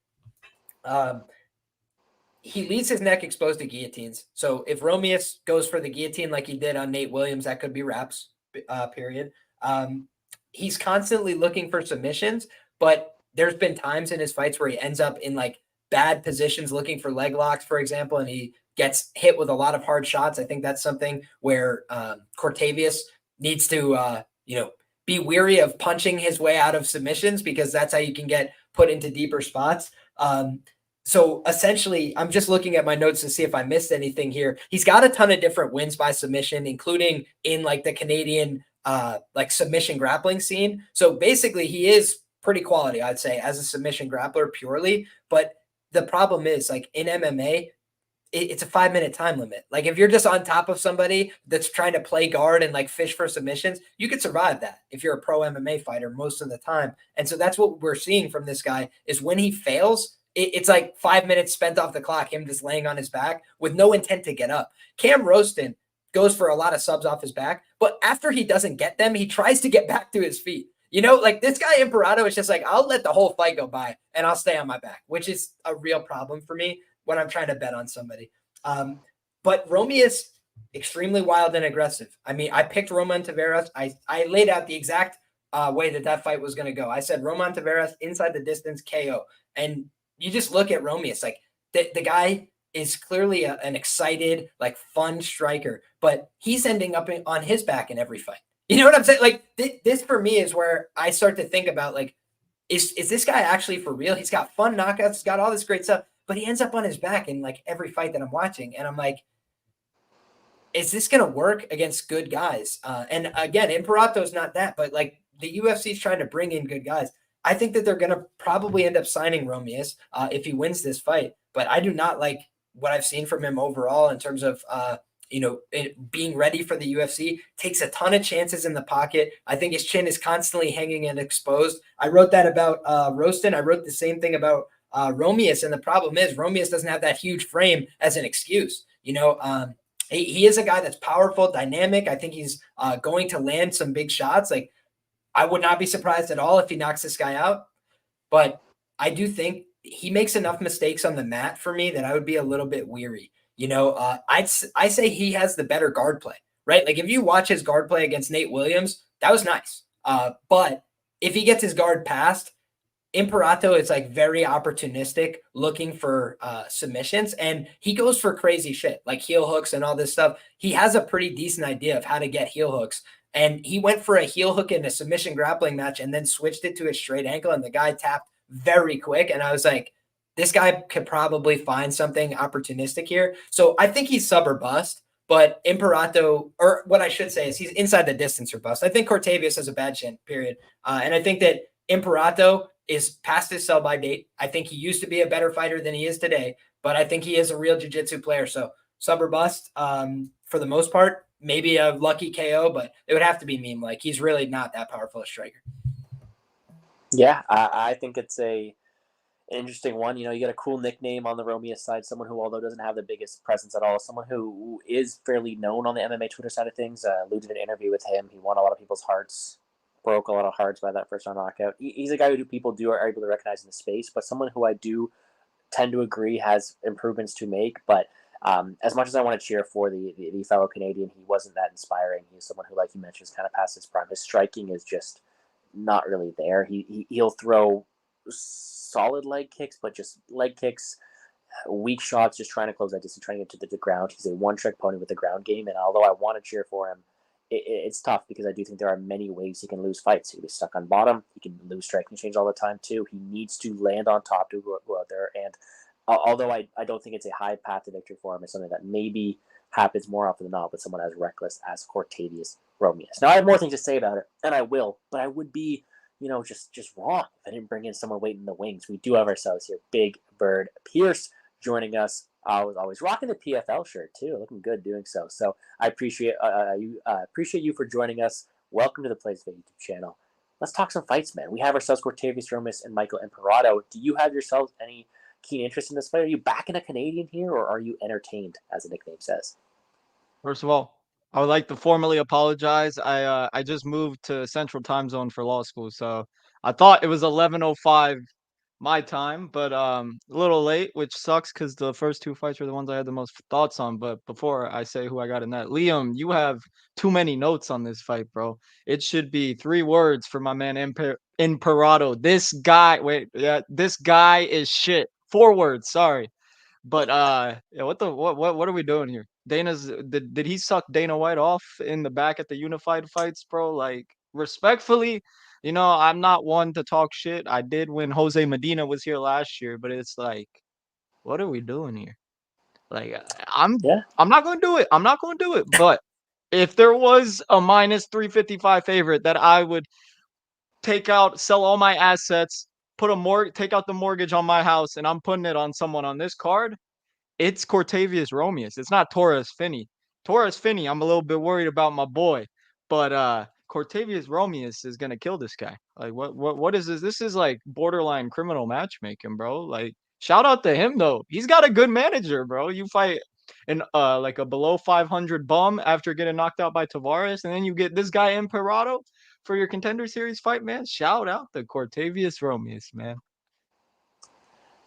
He leaves his neck exposed to guillotines. So if Romious goes for the guillotine like he did on Nate Williams, that could be wraps, period. He's constantly looking for submissions, but there's been times in his fights where he ends up in like bad positions looking for leg locks, for example, and he gets hit with a lot of hard shots. I think that's something where Cortavius needs to, you know, be weary of punching his way out of submissions because that's how you can get put into deeper spots. So essentially, I'm just looking at my notes to see if I missed anything here. He's got a ton of different wins by submission, including in like the Canadian like submission grappling scene. So basically he is pretty quality, I'd say, as a submission grappler purely. But the problem is like in MMA, it's a 5-minute time limit. Like if you're just on top of somebody that's trying to play guard and like fish for submissions, you could survive that if you're a pro MMA fighter most of the time. And so that's what we're seeing from this guy is when he fails, it's like 5 minutes spent off the clock, him just laying on his back with no intent to get up. Cam Rowston goes for a lot of subs off his back, but after he doesn't get them, he tries to get back to his feet. You know, like this guy Imperato is just like, I'll let the whole fight go by and I'll stay on my back, which is a real problem for me when I'm trying to bet on somebody. But Romious, extremely wild and aggressive. I mean, I picked Roman Tavares. I laid out the exact way that fight was going to go. I said Roman Tavares inside the distance KO. And you just look at Romious, like the guy is clearly an excited, like fun striker, but he's ending up on his back in every fight. You know what I'm saying? Like this for me is where I start to think about like, is this guy actually for real? He's got fun knockouts, he's got all this great stuff, but he ends up on his back in like every fight that I'm watching. And I'm like, is this going to work against good guys? And again, Imperato's not that, but like the UFC is trying to bring in good guys. I think that they're going to probably end up signing Romeus if he wins this fight, but I do not like what I've seen from him overall in terms of, you know, being ready for the UFC. Takes a ton of chances in the pocket. I think his chin is constantly hanging and exposed. I wrote that about Roston. I wrote the same thing about Romious, and the problem is Romious doesn't have that huge frame as an excuse. You know, he is a guy that's powerful, dynamic. I think he's going to land some big shots. Like I would not be surprised at all if he knocks this guy out, but I do think he makes enough mistakes on the mat for me that I would be a little bit weary. I say he has the better guard play, right? Like if you watch his guard play against Nate Williams, that was nice. But if he gets his guard passed, Imperato is like very opportunistic, looking for submissions, and he goes for crazy shit like heel hooks and all this stuff. He has a pretty decent idea of how to get heel hooks, and he went for a heel hook in a submission grappling match and then switched it to a straight ankle, and the guy tapped very quick. And I was like, this guy could probably find something opportunistic here. So I think he's sub or bust. But Imperato, or what I should say is he's inside the distance or bust. I think Cortavius has a bad chin, period. And I think that Imperato is past his sell-by date. I think he used to be a better fighter than he is today, but I think he is a real jiu-jitsu player. So sub or bust for the most part, maybe a lucky KO, but it would have to be meme. Like he's really not that powerful a striker. Yeah, I think it's an interesting one. You get a cool nickname on the Romious side, someone who, although doesn't have the biggest presence at all, someone who is fairly known on the MMA Twitter side of things. Alluded in an interview with him. He won a lot of people's hearts, broke a lot of hearts by that first round knockout. He's a guy who people are able to recognize in the space, but someone who I do tend to agree has improvements to make. But as much as I want to cheer for the fellow Canadian, he wasn't that inspiring. He's someone who, like you mentioned, is kind of past his prime. His striking is just not really there. He'll throw solid leg kicks, but just leg kicks, weak shots, just trying to close that distance, trying to get to the ground. He's a one-trick pony with the ground game, and although I want to cheer for him, it's tough because I do think there are many ways he can lose fights. He can be stuck on bottom. He can lose striking change all the time, too. He needs to land on top to go out there, and although I don't think it's a high path to victory for him, it's something that maybe happens more often than not with someone as reckless as Cortavius Romeus. Now, I have more things to say about it, and I will, but I would be, just wrong if I didn't bring in someone waiting in the wings. We do have ourselves here, Big Bird Pierce, joining us. I was always rocking the PFL shirt too, looking good doing so. So I appreciate you for joining us. Welcome to the Plays Video YouTube channel. Let's talk some fights, man. We have ourselves Cortavius Romeus and Michael Imperato. Do you have yourselves any keen interest in this fight? Are you backing a Canadian here, or are you entertained, as the nickname says? First of all, I would like to formally apologize. I just moved to Central Time Zone for law school, so I thought it was 11:05 my time, but a little late, which sucks because the first two fights were the ones I had the most thoughts on. But before I say who I got in that, Liam, you have too many notes on this fight, bro. It should be 3 words for my man Imperato. This guy, this guy is shit. 4 words, sorry. But yeah, what are we doing here? Did he suck Dana White off in the back at the unified fights, bro? Like respectfully, I'm not one to talk shit. I did when Jose Medina was here last year, but it's like, what are we doing here? Like I'm Yeah. I'm not gonna do it. I'm not gonna do it. But if there was a minus 355 favorite that I would sell all my assets, take out the mortgage on my house, and I'm putting it on someone on this card, it's Cortavius Romeus. It's not Torres Finney. Torres Finney, I'm a little bit worried about my boy, but Cortavius Romeus is gonna kill this guy. Like what is this? This is like borderline criminal matchmaking, bro. Like shout out to him though. He's got a good manager, bro. You fight like a below 500 bum after getting knocked out by Tavares, and then you get this guy Imperato for your Contender Series fight, man. Shout out to Cortavius Romeus, man.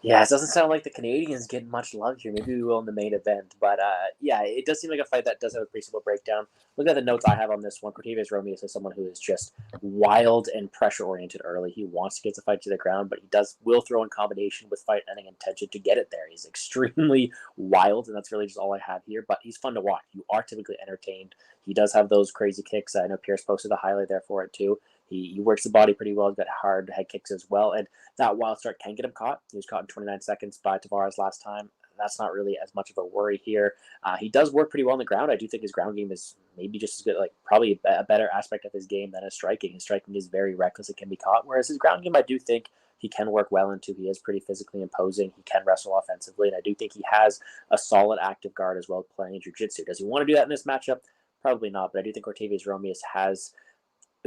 Yeah, it doesn't sound like the Canadians get much love here. Maybe we will in the main event. But yeah, it does seem like a fight that does have a pretty simple breakdown. Look at the notes I have on this one. Cortavius Romeus is someone who is just wild and pressure-oriented early. He wants to get the fight to the ground, but will throw in combination with fight-ending intention to get it there. He's extremely wild, and that's really just all I have here. But he's fun to watch. You are typically entertained. He does have those crazy kicks. I know Pierce posted a highlight there for it, too. He works the body pretty well. He's got hard head kicks as well. And that wild start can get him caught. He was caught in 29 seconds by Tavares last time. That's not really as much of a worry here. He does work pretty well on the ground. I do think his ground game is maybe just as good, like probably a better aspect of his game than his striking. His striking is very reckless. It can be caught. Whereas his ground game, I do think he can work well into. He is pretty physically imposing. He can wrestle offensively. And I do think he has a solid active guard as well playing jiu-jitsu. Does he want to do that in this matchup? Probably not. But I do think Cortavius Romeus has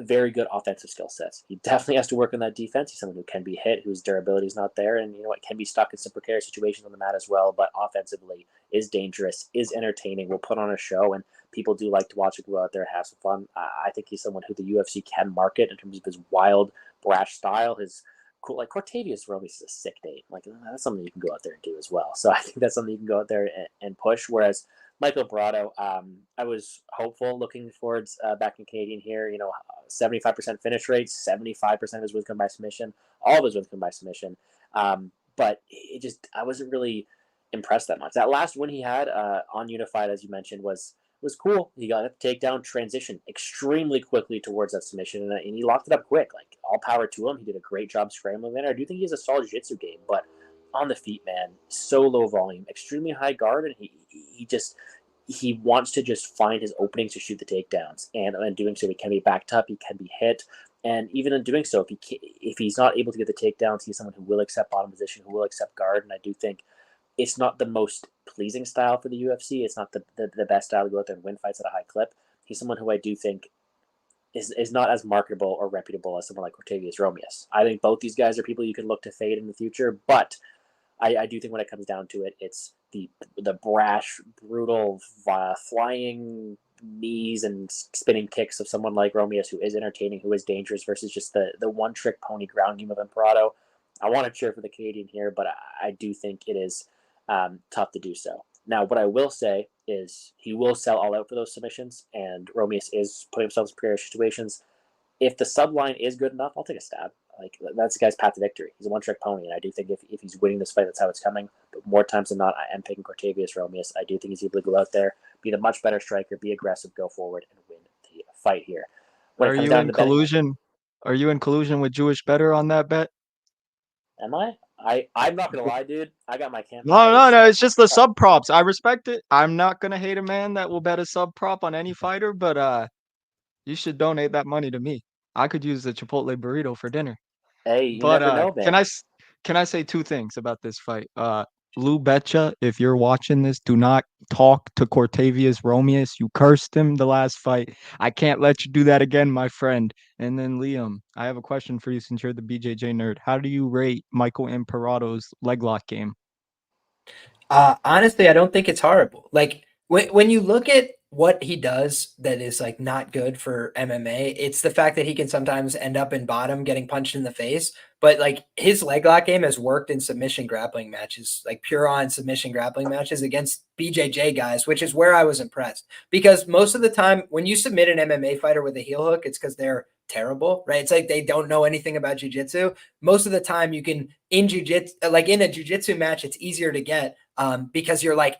very good offensive skill sets. He definitely has to work on that defense. He's someone who can be hit, whose durability is not there, and can be stuck in some precarious situations on the mat as well. But offensively is dangerous, is entertaining, will put on a show, and people do like to watch it go out there and have some fun. I think he's someone who the UFC can market in terms of his wild, brash style, his cool. Like Cortavius Romious is a sick name. Like that's something you can go out there and do as well. So I think that's something you can go out there and push. Whereas Michael Imperato, I was hopeful looking towards back in Canadian here. 75% finish rate, 75% of his wins come by submission. All of his wins come by submission. But I wasn't really impressed that much. That last win he had on Unified, as you mentioned, was cool. He got a takedown, transition extremely quickly towards that submission, and he locked it up quick. Like, all power to him. He did a great job scrambling there. I do think he has a solid jiu-jitsu game, but on the feet, man, so low volume, extremely high guard, and he wants to just find his openings to shoot the takedowns, and in doing so, he can be backed up, he can be hit, and even in doing so, if he's not able to get the takedowns, he's someone who will accept bottom position, who will accept guard, and I do think it's not the most pleasing style for the UFC. It's not the best style to go out there and win fights at a high clip. He's someone who I do think is not as marketable or reputable as someone like Cortavius Romious. I think both these guys are people you could look to fade in the future, but I do think when it comes down to it, it's the brash, brutal, flying knees and spinning kicks of someone like Romeus, who is entertaining, who is dangerous, versus just the one-trick pony ground game of Imperato. I want to cheer for the Canadian here, but I do think it is tough to do so. Now, what I will say is he will sell all out for those submissions, and Romius is putting himself in precarious situations. If the sub line is good enough, I'll take a stab. Like, that's the guy's path to victory. He's a one-trick pony, and I do think if he's winning this fight, that's how it's coming. But more times than not, I am picking Cortavius Romius. I do think he's able to go out there, be the much better striker, be aggressive, go forward, and win the fight here. When Are it comes you down in to betting, collusion? Are you in collusion with Jewish Better on that bet? am I? I'm not gonna lie, dude. I got my camp. No. It's just the sub props. I respect it. I'm not gonna hate a man that will bet a sub prop on any fighter, but you should donate that money to me. I could use the Chipotle burrito for dinner. Hey, you But never know, man. can I say two things about this fight? Lou Betcha, if you're watching this, do not talk to Cortavius Romius. You cursed him the last fight. I can't let you do that again, my friend. And then Liam, I have a question for you since you're the BJJ nerd. How do you rate Michael Imperado's leg lock game? Honestly, I don't think it's horrible. Like when you look at what he does that is like not good for MMA, it's the fact that he can sometimes end up in bottom getting punched in the face. But like his leg lock game has worked in submission grappling matches, like pure on submission grappling matches against BJJ guys, which is where I was impressed. Because most of the time when you submit an MMA fighter with a heel hook, it's because they're terrible, right? It's like they don't know anything about jiu-jitsu. Most of the time you can in jiu-jitsu, like in a jiu-jitsu match, it's easier to get because you're like,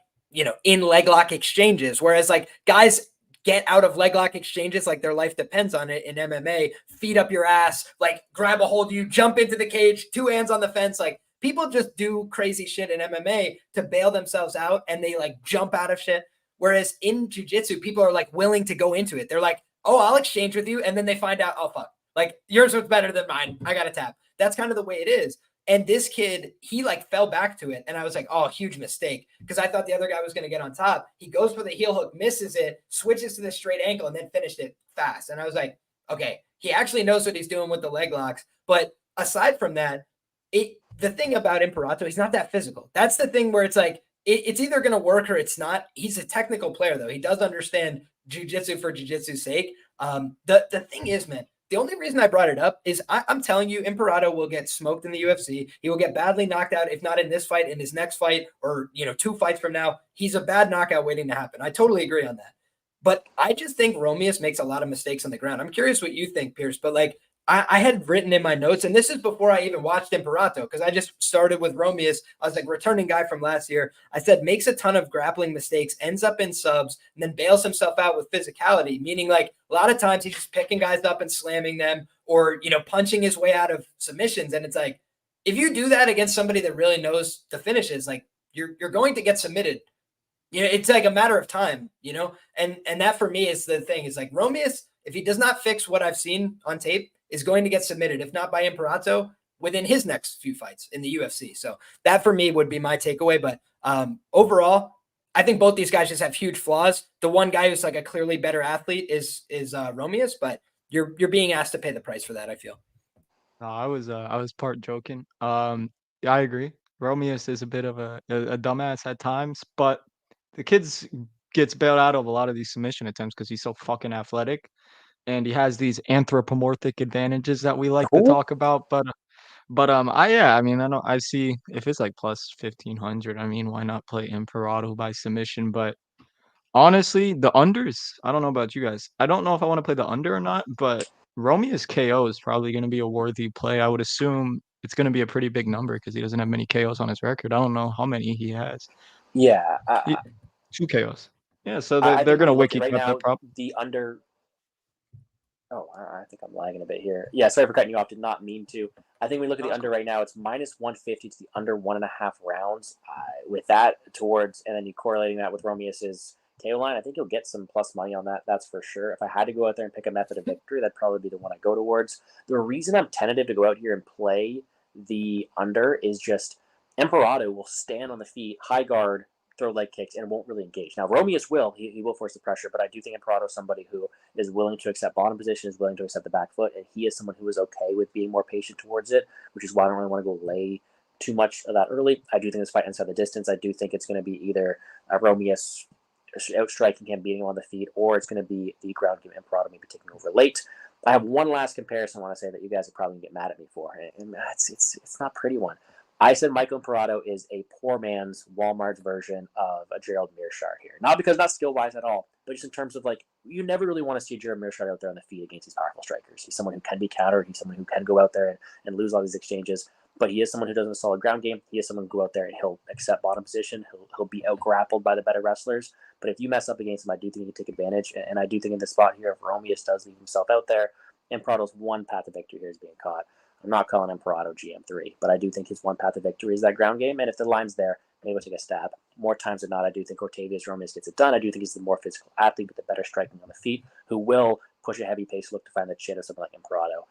in leg lock exchanges. Whereas like guys get out of leg lock exchanges like their life depends on it in MMA, feet up your ass, like grab a hold of you, jump into the cage, two hands on the fence. Like people just do crazy shit in MMA to bail themselves out and they like jump out of shit. Whereas in jiu-jitsu, people are like willing to go into it. They're like, oh, I'll exchange with you. And then they find out, oh, fuck, like yours was better than mine. I got to tap. That's kind of the way it is. And this kid, he like fell back to it. And I was like, oh, huge mistake. Because I thought the other guy was going to get on top. He goes for the heel hook, misses it, switches to the straight ankle, and then finished it fast. And I was like, okay, he actually knows what he's doing with the leg locks. But aside from that, the thing about Imperato, he's not that physical. That's the thing where it's like, it's either going to work or it's not. He's a technical player, though. He does understand jiu-jitsu for jiu-jitsu's sake. The thing is, man, the only reason I brought it up is I'm telling you, Imperato will get smoked in the UFC. He will get badly knocked out, if not in this fight, in his next fight, or 2 fights from now. He's a bad knockout waiting to happen. I totally agree on that. But I just think Romius makes a lot of mistakes on the ground. I'm curious what you think, Pierce, but like I had written in my notes, and this is before I even watched Imperato, because I just started with Romius. I was like, returning guy from last year. I said, makes a ton of grappling mistakes, ends up in subs, and then bails himself out with physicality, meaning like a lot of times he's just picking guys up and slamming them or, punching his way out of submissions. And it's like, if you do that against somebody that really knows the finishes, like you're going to get submitted. It's like a matter of time, and that for me is the thing. Is like Romius, if he does not fix what I've seen on tape, is going to get submitted, if not by Imperato, within his next few fights in the UFC. So that for me would be my takeaway. But overall, I think both these guys just have huge flaws. The one guy who's like a clearly better athlete is Romius, but you're being asked to pay the price for that, I feel. No, I was part joking. Yeah, I agree. Romeus is a bit of a dumbass at times, but the kid's gets bailed out of a lot of these submission attempts because he's so fucking athletic, and he has these anthropomorphic advantages that we like to Cool. talk about. But I mean, I see if it's like plus 1500. I mean, why not play Imperato by submission? But honestly, the unders. I don't know about you guys. I don't know if I want to play the under or not. But Romious KO is probably going to be a worthy play. I would assume it's going to be a pretty big number because he doesn't have many KOs on his record. I don't know how many he has. Yeah, He, 2 KOs. Yeah, so I they're think when going to you look wiki at right cut that now, prop. the under. Oh, I think I'm lagging a bit here. Yeah, sorry for cutting you off. Did not mean to. I think we look at the under right now. It's minus 150 to the under 1.5 rounds. With that towards, and then you correlating that with Romeus's KO line, I think you'll get some plus money on that. That's for sure. If I had to go out there and pick a method of victory, that'd probably be the one I go towards. The reason I'm tentative to go out here and play the under is just Emperado will stand on the feet, high guard, throw leg kicks, and won't really engage. Now, Romius will. He will force the pressure, but I do think Imperato is somebody who is willing to accept bottom position, is willing to accept the back foot, and he is someone who is okay with being more patient towards it, which is why I don't really want to go lay too much of that early. I do think this fight ends the distance. I do think it's going to be either Romius outstriking him, beating him on the feet, or it's going to be the ground game Imperato maybe taking over late. I have one last comparison I want to say that you guys are probably going to get mad at me for, and it's not a pretty one. I said Michael Imperato is a poor man's Walmart's version of a Gerald Mearshart here. Not because not skill-wise at all, but just in terms of, like, you never really want to see Gerald Mearshart out there on the feet against these powerful strikers. He's someone who can be countered. He's someone who can go out there and lose all these exchanges. But he is someone who does a solid ground game. He is someone who go out there and he'll accept bottom position. He'll be out-grappled by the better wrestlers. But if you mess up against him, I do think you can take advantage. And I do think in this spot here, if Romius does leave himself out there, Imperato's one path to victory here is being caught. I'm not calling Imperato GM3, but I do think his one path to victory is that ground game. And if the line's there, maybe we'll take a stab. More times than not, I do think Octavius Romeus gets it done. I do think he's the more physical athlete with the better striking on the feet, who will push a heavy pace, look to find the chin of something like Imperato.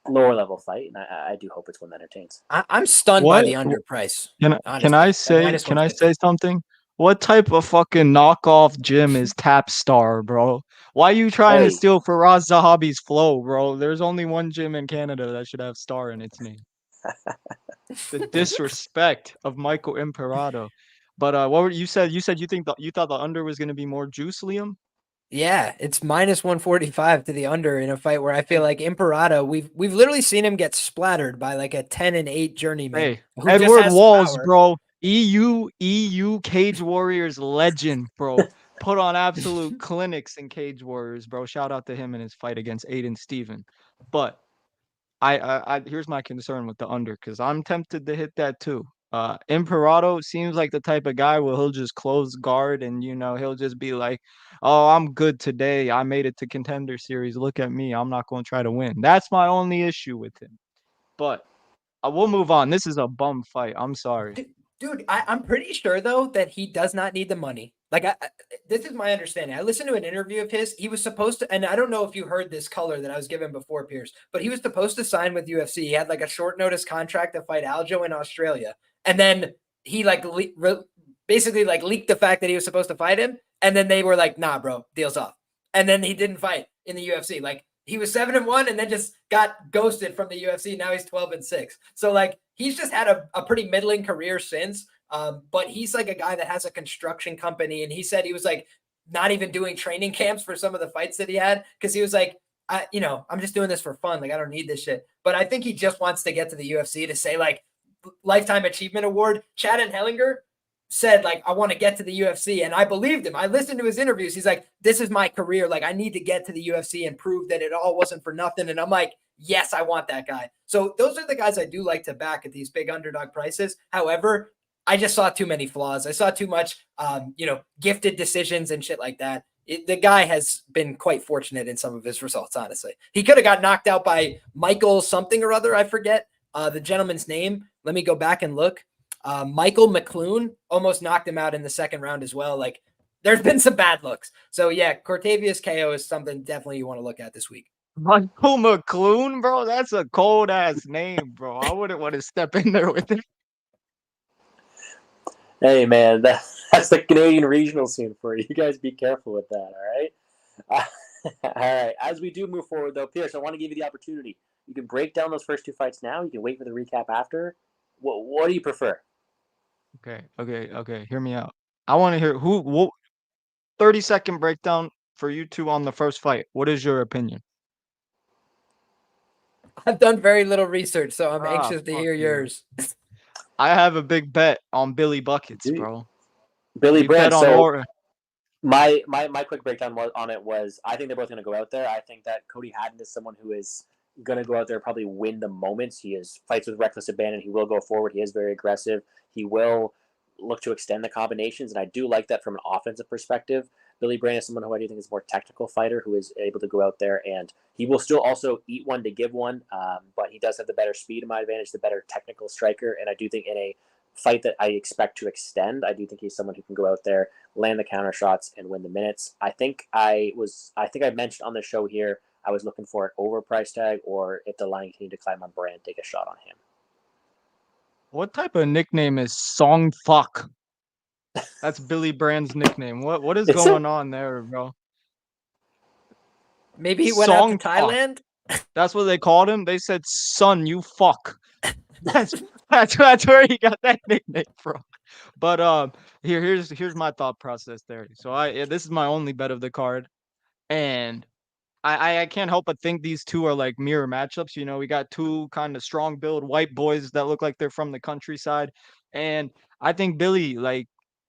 Lower level fight, and I do hope it's one that entertains. I'm stunned by the underprice. Can I say something? What type of fucking knockoff gym is Tap Star, bro? Why are you trying to steal Faraz Zahabi's flow, bro? There's only one gym in Canada that should have Star in its name. The disrespect of Michael Imperato. But what were you said? You said you thought the under was gonna be more juice, Liam? Yeah, it's minus 145 to the under in a fight where I feel like Imperato, we've literally seen him get splattered by like a 10-8 journeyman. Hey, Edward Walls, bro. EU Cage Warriors legend, bro. Put on absolute clinics in Cage Warriors, bro. Shout out to him in his fight against Aiden Steven. But I here's my concern with the under, because I'm tempted to hit that too. Imperato seems like the type of guy where he'll just close guard and he'll just be like, oh, I'm good today. I made it to Contender Series. Look at me. I'm not going to try to win. That's my only issue with him. But we'll move on. This is a bum fight. I'm sorry. Dude, I'm pretty sure, though, that he does not need the money. Like, this is my understanding. I listened to an interview of his. He was supposed to, and I don't know if you heard this color that I was given before, Pierce, but he was supposed to sign with UFC. He had like a short notice contract to fight Aljo in Australia. And then he basically leaked the fact that he was supposed to fight him. And then they were like, nah, bro, deal's off. And then he didn't fight in the UFC. Like, he was 7-1 and then just got ghosted from the UFC. Now he's 12-6. So like, he's just had a pretty middling career since. But he's like a guy that has a construction company. And he said he was like not even doing training camps for some of the fights that he had. Cause he was like, I'm just doing this for fun. Like, I don't need this shit. But I think he just wants to get to the UFC to say like lifetime achievement award. Chad and Hellinger said like, I want to get to the UFC. And I believed him. I listened to his interviews. He's like, this is my career. Like, I need to get to the UFC and prove that it all wasn't for nothing. And I'm like, yes, I want that guy. So those are the guys I do like to back at these big underdog prices. However, I just saw too many flaws. I saw too much, gifted decisions and shit like that. The guy has been quite fortunate in some of his results, honestly. He could have got knocked out by Michael something or other. I forget the gentleman's name. Let me go back and look. Michael McClune almost knocked him out in the second round as well. Like, there's been some bad looks. So yeah, Cortavius KO is something definitely you want to look at this week. Michael McClune, bro, that's a cold ass name, bro. I wouldn't want to step in there with it. Hey man, that's the Canadian regional scene for you. You guys be careful with that, all right? All right. As we do move forward, though, Pierce, I want to give you the opportunity. You can break down those first two fights now. You can wait for the recap after. What do you prefer? Okay. Hear me out. I want to hear 30-second breakdown for you two on the first fight. What is your opinion? I've done very little research, so I'm Ah, anxious to fuck hear you. yours. I have a big bet on Billy Buckets, Dude, bro. Billy We bet Brand. on So Aura. my quick breakdown on it was I think they're both going to go out there. I think that Cody Haddon is someone who is going to go out there and probably win the moments. He is fights with reckless abandon. He will go forward. He is very aggressive. He will look to extend the combinations, and I do like that from an offensive perspective. Billy Brand is someone who I do think is a more technical fighter who is able to go out there and he will still also eat one to give one, but he does have the better speed in my advantage, the better technical striker, and I do think in a fight that I expect to extend, I do think he's someone who can go out there, land the counter shots, and win the minutes. I think I mentioned on the show here I was looking for an overprice tag, or if the line continued to climb on Brand, take a shot on him. What type of nickname is Song Fuck? That's Billy Brand's nickname. What is Is it? going on there, bro? Maybe he went out to Song Fuck. Thailand. That's what they called him. They said, "Son, you fuck." That's that's where he got that nickname from. But here's my thought process there. So this is my only bet of the card, and I can't help but think these two are like mirror matchups. You know, we got two kind of strong build white boys that look like they're from the countryside. And I think Billy, like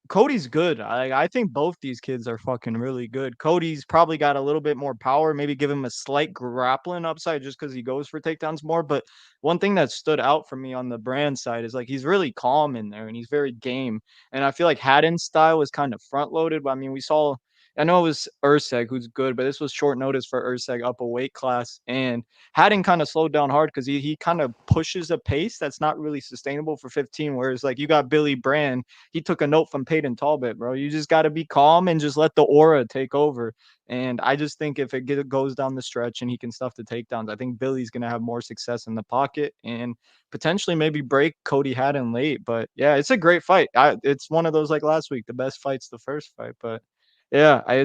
Cody's good. I think both these kids are fucking really good. Cody's probably got a little bit more power, maybe give him a slight grappling upside just because he goes for takedowns more. But one thing that stood out for me on the Brand side is like he's really calm in there and he's very game. And I feel like Haddon's style was kind of front loaded. But I mean, we saw I know it was Urseg who's good, but this was short notice for Urseg up a weight class. And Haddon kind of slowed down hard because he kind of pushes a pace that's not really sustainable for 15. Whereas like you got Billy Brand, he took a note from Peyton Talbot, bro. You just got to be calm and just let the aura take over. And I just think if goes down the stretch and he can stuff the takedowns, I think Billy's going to have more success in the pocket and potentially maybe break Cody Haddon late. But yeah, it's a great fight. It's one of those like last week, the best fight's the first fight. But yeah, I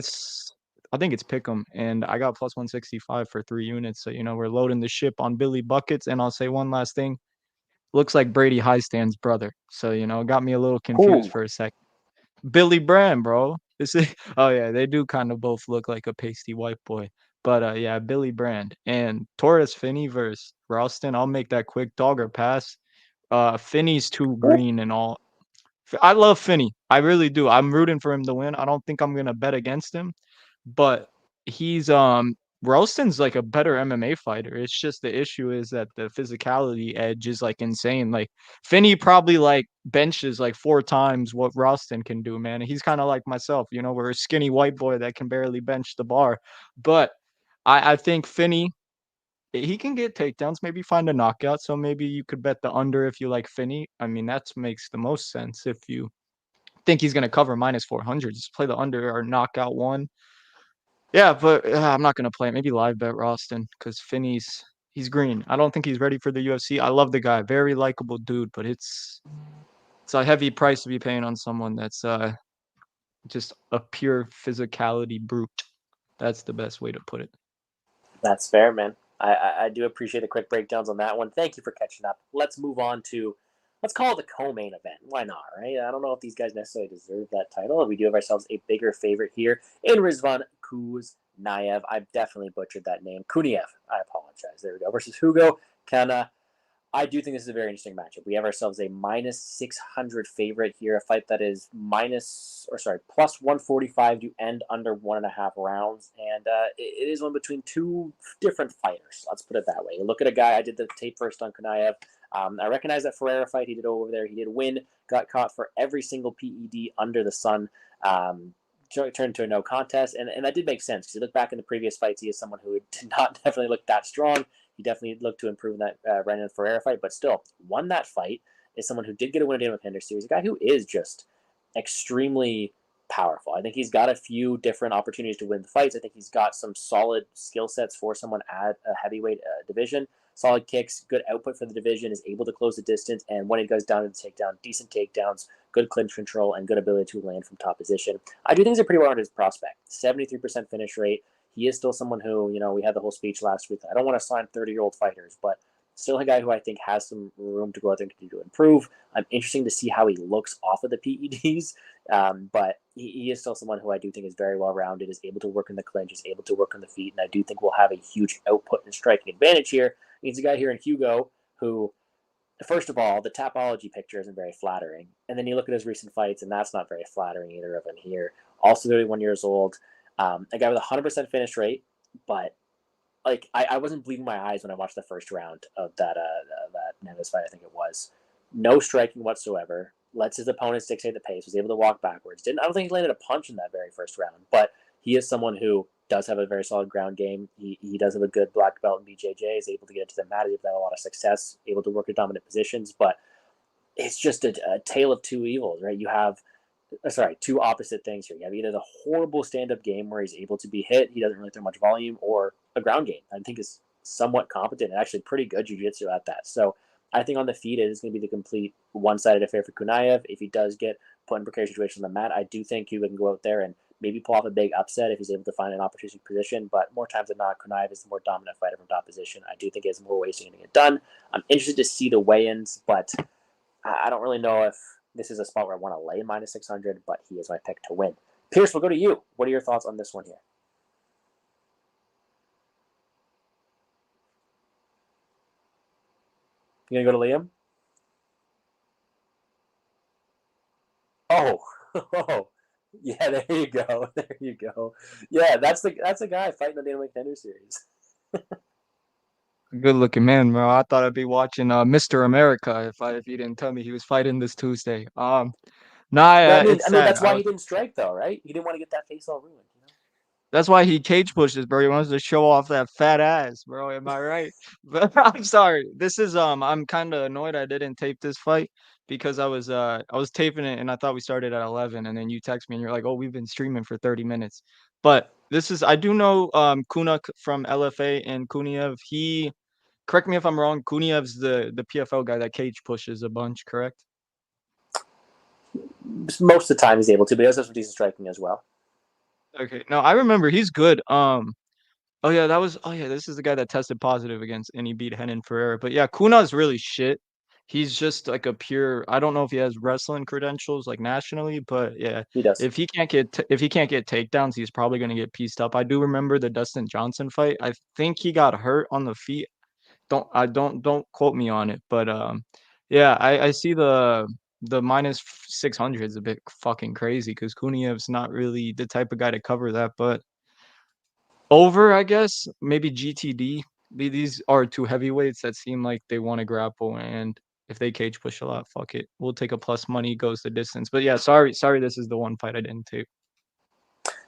think it's Pick'em, and I got plus 165 for 3 units. So you know we're loading the ship on Billy Buckets. And I'll say one last thing: looks like Brady Highstand's brother. So you know, it got me a little confused Who? for a sec. Billy Brand, bro. This is oh yeah, they do kind of both look like a pasty white boy. But yeah, Billy Brand and Torres Finney versus Rowston. I'll make that quick dog or pass. Finney's too green and all. I love Finney. I really do. I'm rooting for him to win. I don't think I'm gonna bet against him, but he's Roston's like a better MMA fighter. It's just the issue is that the physicality edge is like insane. Like Finney probably like benches like 4 times what Roston can do, man. He's kind of like myself, you know, we're a skinny white boy that can barely bench the bar. But I think Finney he can get takedowns, maybe find a knockout. So maybe you could bet the under if you like Finney. I mean, that makes the most sense if you think he's going to cover minus 400. Just play the under or knockout one. Yeah, but I'm not going to play it. Maybe live bet Roston because he's green. I don't think he's ready for the UFC. I love the guy, very likable dude, but it's a heavy price to be paying on someone that's just a pure physicality brute. That's the best way to put it. That's fair, man. I do appreciate the quick breakdowns on that one. Thank you for catching up. Let's move on to, let's call it the co-main event. Why not, right? I don't know if these guys necessarily deserve that title. We do have ourselves a bigger favorite here in Rizvan Kuniev. I definitely butchered that name. Kuniev. I apologize. There we go. Versus Hugo Cana. I do think this is a very interesting matchup. We have ourselves a minus 600 favorite here, a fight that is plus 145 to end under 1.5 rounds. And it is one between two different fighters. Let's put it that way. You look at a guy, I did the tape first on Kuniev. I recognize that Ferreira fight he did over there. He did win, got caught for every single PED under the sun. Turned to a no contest, and that did make sense because you look back in the previous fights, he is someone who did not definitely look that strong. He definitely looked to improve in that Renan Ferreira fight, but still won that fight. Is someone who did get a win at the Contender series, a guy who is just extremely powerful. I think he's got a few different opportunities to win the fights. I think he's got some solid skill sets for someone at a heavyweight division. Solid kicks, good output for the division, is able to close the distance, and when he goes down to the takedown, decent takedowns, good clinch control, and good ability to land from top position. I do think he's a pretty well-rounded prospect. 73% finish rate. He is still someone who, you know, we had the whole speech last week. I don't want to sign 30-year-old fighters, but still a guy who I think has some room to go out there and continue to improve. I'm interested to see how he looks off of the PEDs, but he is still someone who I do think is very well-rounded, is able to work in the clinch, is able to work on the feet, and I do think will have a huge output and striking advantage here. He's a guy here in Hugo who, first of all, the Tapology picture isn't very flattering. And then you look at his recent fights, and that's not very flattering either of them here. Also 31 years old. A guy with a 100% finish rate, but like I wasn't believing my eyes when I watched the first round of that Neves fight, I think it was. No striking whatsoever. Lets his opponents dictate the pace. Was able to walk backwards. I don't think he landed a punch in that very first round, but he is someone who does have a very solid ground game. He does have a good black belt in BJJ. Is able to get into the mat. He's had a lot of success. Able to work at dominant positions, but it's just a tale of two evils, right? You have two opposite things here. You have either the horrible stand-up game where he's able to be hit, he doesn't really throw much volume, or a ground game. I think is somewhat competent and actually pretty good jiu-jitsu at that. So I think on the feet it is going to be the complete one-sided affair for Kuniev. If he does get put in precarious situations on the mat, I do think he can go out there and maybe pull off a big upset if he's able to find an opportunistic position. But more times than not, Kuniev is the more dominant fighter from top position. I do think he has more ways to get it done. I'm interested to see the weigh-ins, but I don't really know if this is a spot where I want to lay minus 600, but he is my pick to win. Pierce, we'll go to you. What are your thoughts on this one here? You gonna go to Liam? Oh, yeah. There you go. There you go. Yeah, that's a guy fighting the Dana Contender series. Good looking man, bro. I thought I'd be watching Mr. America if you didn't tell me he was fighting this Tuesday. It's sad. That's why he didn't strike though, right? He didn't want to get that face all ruined. That's why he cage pushes, bro. He wants to show off that fat ass, bro. Am I right? But I'm sorry. This is I'm kind of annoyed I didn't tape this fight because I was taping it and I thought we started at 11, and then you text me and you're like, "Oh, we've been streaming for 30 minutes." But I do know Cunha from LFA and Kuniev. Correct me if I'm wrong, Kuniev's the PFL guy that cage pushes a bunch, correct? Most of the time he's able to, but he does have some decent striking as well. Okay. No, I remember he's good. This is the guy that tested positive against and he beat Haddon Ferreira. But yeah, Kuna's really shit. He's just like a pure. I don't know if he has wrestling credentials like nationally, but yeah, He does. if he can't get takedowns, he's probably gonna get pieced up. I do remember the Dustin Johnson fight. I think he got hurt on the feet. Don't quote me on it, but yeah, I see the minus 600 is a bit fucking crazy because Kuniev's not really the type of guy to cover that, but over, I guess, maybe GTD. These are two heavyweights that seem like they want to grapple, and if they cage push a lot, fuck it. We'll take a plus money, goes the distance. But yeah, sorry, this is the one fight I didn't take.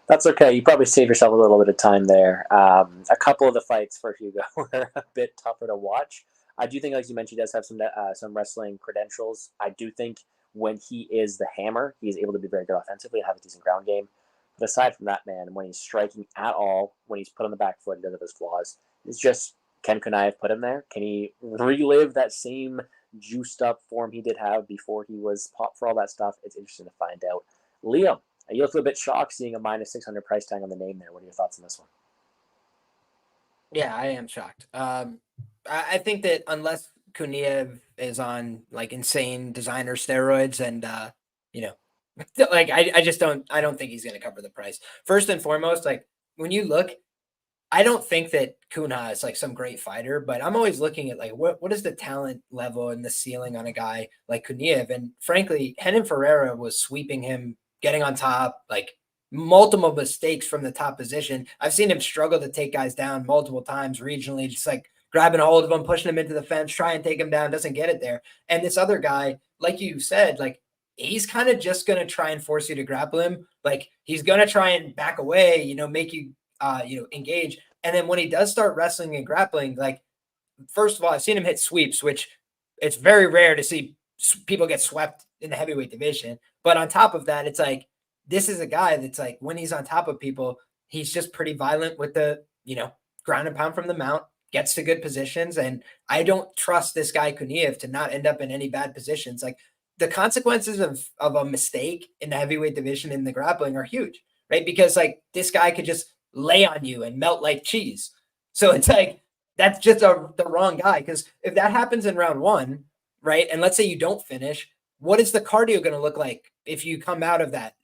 That's okay. You probably saved yourself a little bit of time there. A couple of the fights for Hugo were a bit tougher to watch. I do think, like you mentioned, he does have some wrestling credentials. I do think when he is the hammer, he's able to be very good offensively and have a decent ground game. But aside from that, man, when he's striking at all, when he's put on the back foot, he does have his flaws. It's just, can Kunav put him there? Can he relive that same juiced up form he did have before he was popped for all that stuff? It's interesting to find out. Liam, you look a little bit shocked seeing a minus 600 price tag on the name there. What are your thoughts on this one? Yeah, I am shocked. I think that unless Kuniev is on like insane designer steroids and like I don't think he's gonna cover the price. First and foremost, like when you look, I don't think that Cunha is like some great fighter, but I'm always looking at like what is the talent level and the ceiling on a guy like Kuniev. And frankly, Haden Ferreira was sweeping him, getting on top, like multiple mistakes from the top position. I've seen him struggle to take guys down multiple times regionally, just like grabbing a hold of him, pushing him into the fence, try and take him down, doesn't get it there. And this other guy, like you said, like he's kind of just going to try and force you to grapple him. Like he's going to try and back away, make you, engage. And then when he does start wrestling and grappling, like, first of all, I've seen him hit sweeps, which it's very rare to see people get swept in the heavyweight division. But on top of that, it's like, this is a guy that's like, when he's on top of people, he's just pretty violent with the, ground and pound from the mount, gets to good positions. And I don't trust this guy Kuniev to not end up in any bad positions. Like the consequences of a mistake in the heavyweight division in the grappling are huge, right? Because like this guy could just lay on you and melt like cheese. So it's like, that's just the wrong guy. Because if that happens in round one, right, and let's say you don't finish, what is the cardio going to look like if you come out of that?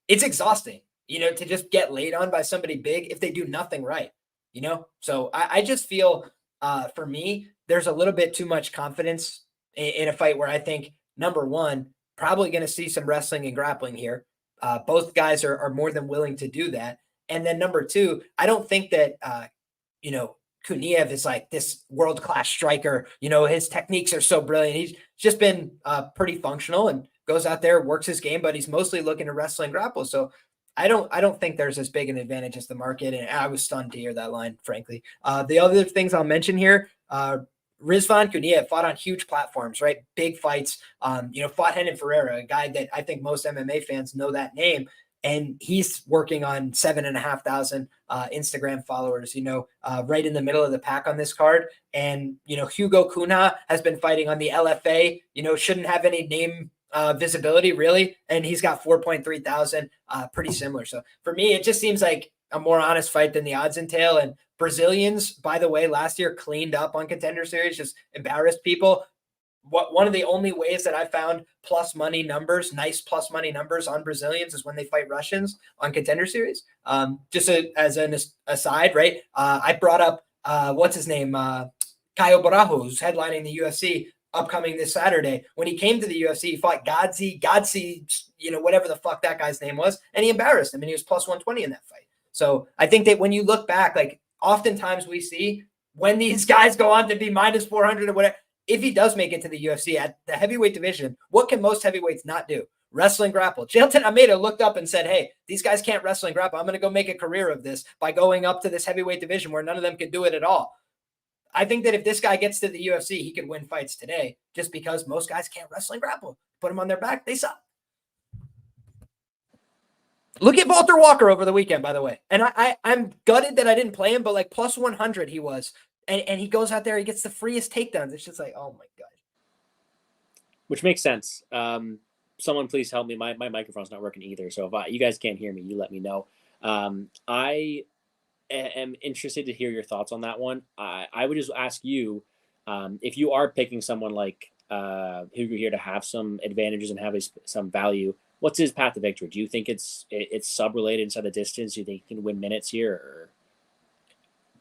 It's exhausting, to just get laid on by somebody big if they do nothing right, So I just feel for me, there's a little bit too much confidence in a fight where I think, number one, probably going to see some wrestling and grappling here. Both guys are more than willing to do that. And then number two, I don't think that, Kuniev is like this world-class striker. His techniques are so brilliant. He's just been pretty functional and goes out there, works his game, but he's mostly looking to wrestle and grapple. So I don't think there's as big an advantage as the market. And I was stunned to hear that line, frankly. The other things I'll mention here, Rizvan Kuniev fought on huge platforms, right? Big fights, fought Haddon Ferreira, a guy that I think most MMA fans know that name. And he's working on 7,500 Instagram followers, right in the middle of the pack on this card. And, Hugo Cunha has been fighting on the LFA, shouldn't have any name visibility really. And he's got 4.3 thousand, pretty similar. So for me, it just seems like a more honest fight than the odds entail. And Brazilians, by the way, last year cleaned up on Contender Series, just embarrassed people. One of the only ways that I found nice plus money numbers on Brazilians is when they fight Russians on Contender Series. As an aside, right? I brought up what's his name, Caio Borrajo, who's headlining the UFC upcoming this Saturday. When he came to the UFC, he fought Godzi, whatever the fuck that guy's name was, and he embarrassed him, and he was plus 120 in that fight. So I think that when you look back, like oftentimes we see when these guys go on to be minus 400 or whatever. If he does make it to the UFC at the heavyweight division, what can most heavyweights not do? Wrestle and grapple. Jailton Almeida looked up and said, hey, these guys can't wrestle and grapple. I'm going to go make a career of this by going up to this heavyweight division where none of them could do it at all. I think that if this guy gets to the UFC, he could win fights today just because most guys can't wrestle and grapple. Put them on their back, they suck. Look at Walter Walker over the weekend, by the way. And I'm gutted that I didn't play him, but like plus 100 he was. And he goes out there, he gets the freest takedowns. It's just like, oh my God. Which makes sense. Someone please help me. My microphone's not working either. So if you guys can't hear me, you let me know. I am interested to hear your thoughts on that one. I would just ask you, if you are picking someone like Hugo here to have some advantages and have some value, what's his path to victory? Do you think it's sub-related inside the distance? Do you think he can win minutes here? Or?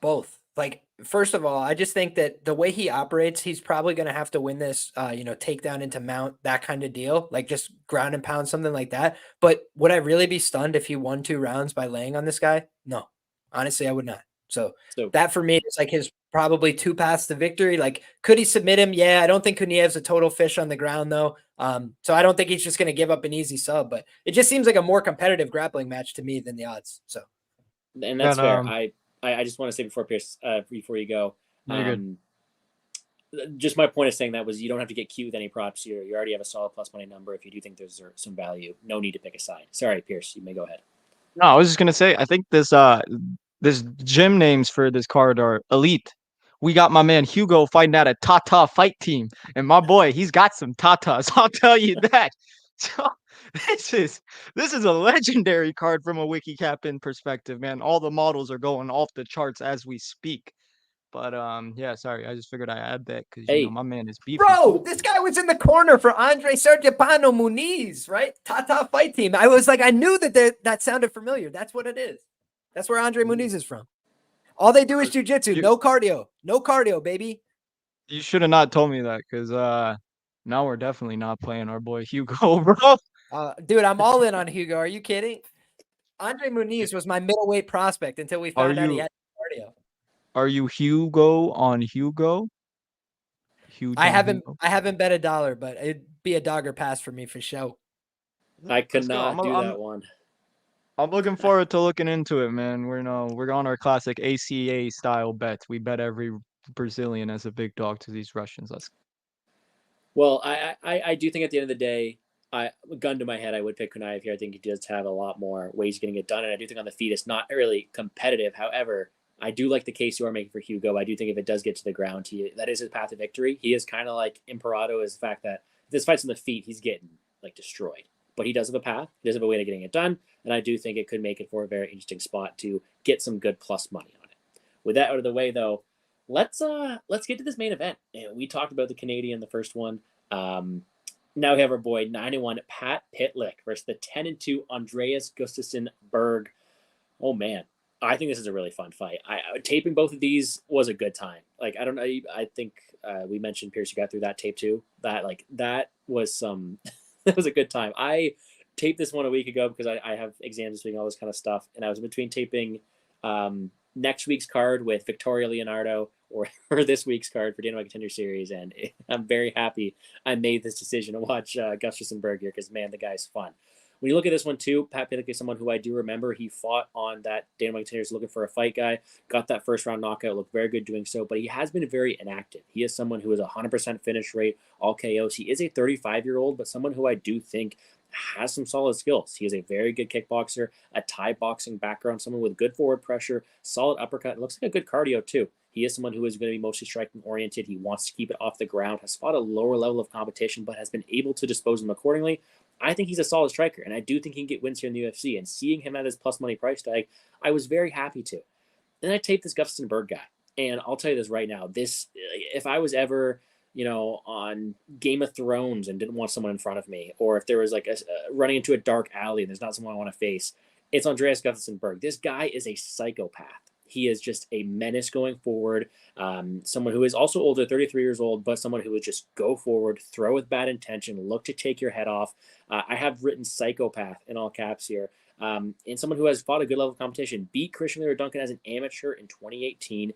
Both. Like, first of all, I just think that the way he operates, he's probably going to have to win this, takedown into mount, that kind of deal, like just ground and pound, something like that. But would I really be stunned if he won 2 rounds by laying on this guy? No, honestly, I would not. So that for me is like his probably 2 paths to victory. Like, could he submit him? Yeah, I don't think Kuniev's a total fish on the ground though. So I don't think he's just going to give up an easy sub, but it just seems like a more competitive grappling match to me than the odds. So, and that's fair. I just want to say before Pierce, before you go, just my point of saying that was you don't have to get cute with any props here. You already have a solid plus money number. If you do think there's some value, no need to pick a side. Sorry, Pierce, you may go ahead. No, I was just gonna say, I think this gym names for this card are elite. We got my man Hugo fighting at a Tata fight team, and my boy, he's got some Tatas. I'll tell you that. So this is a legendary card from a wiki captain perspective, man. All the models are going off the charts as we speak. But yeah, sorry, I just figured I'd add that because my man is beefy. Bro, this guy was in the corner for Andre Sergipano Muniz, right? Tata fight team. I was like, I knew that sounded familiar. That's what it is. That's where Andre Muniz is from. All they do is jujitsu, no cardio, baby. You should have not told me that because now we're definitely not playing our boy Hugo, bro. Dude, I'm all in on Hugo. Are you kidding? Andre Muniz was my middleweight prospect until we found out he had cardio. Are you Hugo on Hugo? I haven't bet $1, but it'd be a dogger pass for me for sure. I could not do that one. I'm looking forward to looking into it, man. We're on our classic ACA style bet. We bet every Brazilian as a big dog to these Russians. Well, I do think at the end of the day, gun to my head, I would pick Kunav here. I think he does have a lot more ways getting it done, and I do think on the feet it's not really competitive. However, I do like the case you are making for Hugo. I do think if it does get to the ground, that is his path to victory. He is kind of like Imperato, is the fact that if this fight's on the feet, he's getting like destroyed. But he does have a path. He does have a way to getting it done, and I do think it could make it for a very interesting spot to get some good plus money on it. With that out of the way, though, let's get to this main event. We talked about the Canadian, the first one. Now we have our boy 9-1 Pytlik versus the 10-2 Andreas Gustafsson Berg. Oh man, I think this is a really fun fight. Taping both of these was a good time. Like, I don't know. I think we mentioned Pierce. You got through that tape too. That was some. That was a good time. I taped this one a week ago because I have exams this week and all this kind of stuff, and I was in between taping next week's card with Victoria Leonardo or this week's card for Dana White Contender Series, and I'm very happy I made this decision to watch Gustafsson Berg here because, man, the guy's fun. When you look at this one too, Pat Pytlik is someone who I do remember. He fought on that Dana White Contenders looking for a fight guy, got that first round knockout, looked very good doing so, but he has been very inactive. He is someone who is 100% finish rate, all KOs. He is a 35-year-old, but someone who I do think has some solid skills. He is a very good kickboxer, a Thai boxing background, someone with good forward pressure, solid uppercut, and looks like a good cardio too. He is someone who is going to be mostly striking oriented. He wants to keep it off the ground, has fought a lower level of competition, but has been able to dispose of him accordingly. I think he's a solid striker, and I do think he can get wins here in the UFC. And seeing him at his plus money price tag, I was very happy to. And I taped this Gustafsson Berg guy, and I'll tell you this right now: if I was ever, on Game of Thrones and didn't want someone in front of me, or if there was like running into a dark alley and there's not someone I want to face, it's Andreas Gustafsson Berg. This guy is a psychopath. He is just a menace going forward. Someone who is also older, 33 years old, but someone who would just go forward, throw with bad intention, look to take your head off. I have written psychopath in all caps here. And someone who has fought a good level of competition, beat Christian Leroy Duncan as an amateur in 2018.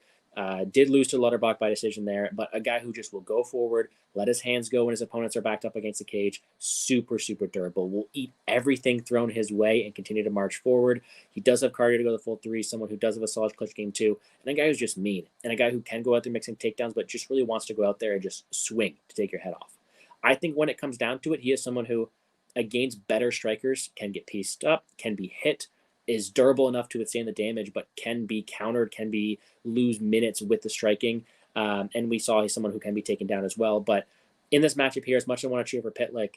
Did lose to Lutterbach by decision there, but a guy who just will go forward, let his hands go when his opponents are backed up against the cage. Super, super durable. Will eat everything thrown his way and continue to march forward. He does have cardio to go the full three, someone who does have a solid clutch game too, and a guy who's just mean, and a guy who can go out there mixing takedowns, but just really wants to go out there and just swing to take your head off. I think when it comes down to it, he is someone who, against better strikers, can get pieced up, can be hit, is durable enough to withstand the damage, but can be countered, can be lose minutes with the striking. And we saw he's someone who can be taken down as well. But in this matchup here, as much as I want to cheer for Pytlik,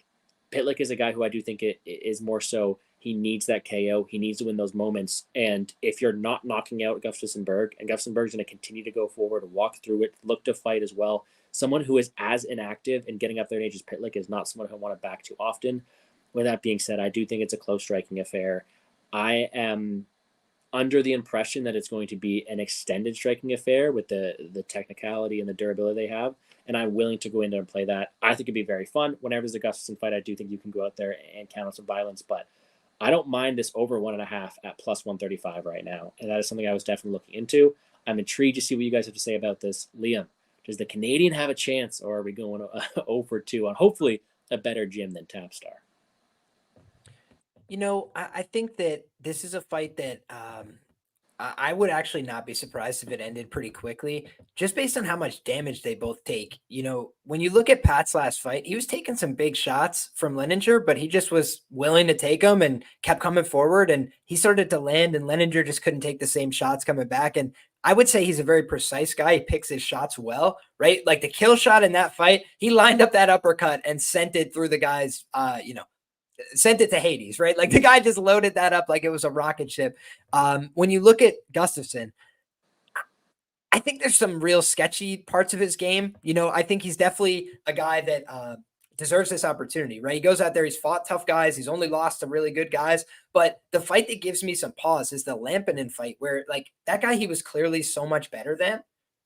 Pytlik is a guy who I do think it is more so he needs that KO. He needs to win those moments. And if you're not knocking out Gustafsson Berg, and Gustafsson Berg's going to continue to go forward, walk through it, look to fight as well, someone who is as inactive and getting up there in age as Pytlik is not someone who I want to back too often. With that being said, I do think it's a close striking affair. I am under the impression that it's going to be an extended striking affair with the technicality and the durability they have, and I'm willing to go in there and play that. I think it'd be very fun. Whenever there's a Gustafsson fight, I do think you can go out there and count on some violence, but I don't mind this over 1.5 at plus 135 right now, and that is something I was definitely looking into. I'm intrigued to see what you guys have to say about this. Liam, does the Canadian have a chance, or are we going 0 for 2 on hopefully a better gym than Tapstar? I think that this is a fight that I would actually not be surprised if it ended pretty quickly, just based on how much damage they both take. When you look at Pat's last fight, he was taking some big shots from Leninger, but he just was willing to take them and kept coming forward, and he started to land, and Leninger just couldn't take the same shots coming back. And I would say he's a very precise guy. He picks his shots well, right? Like the kill shot in that fight, he lined up that uppercut and sent it through the guy's, sent it to Hades, right? Like the guy just loaded that up like it was a rocket ship. When you look at Gustafsson, I think there's some real sketchy parts of his game. I think he's definitely a guy that deserves this opportunity, right? He goes out there, he's fought tough guys, he's only lost to really good guys. But the fight that gives me some pause is the Lampinen fight, where like that guy, he was clearly so much better than,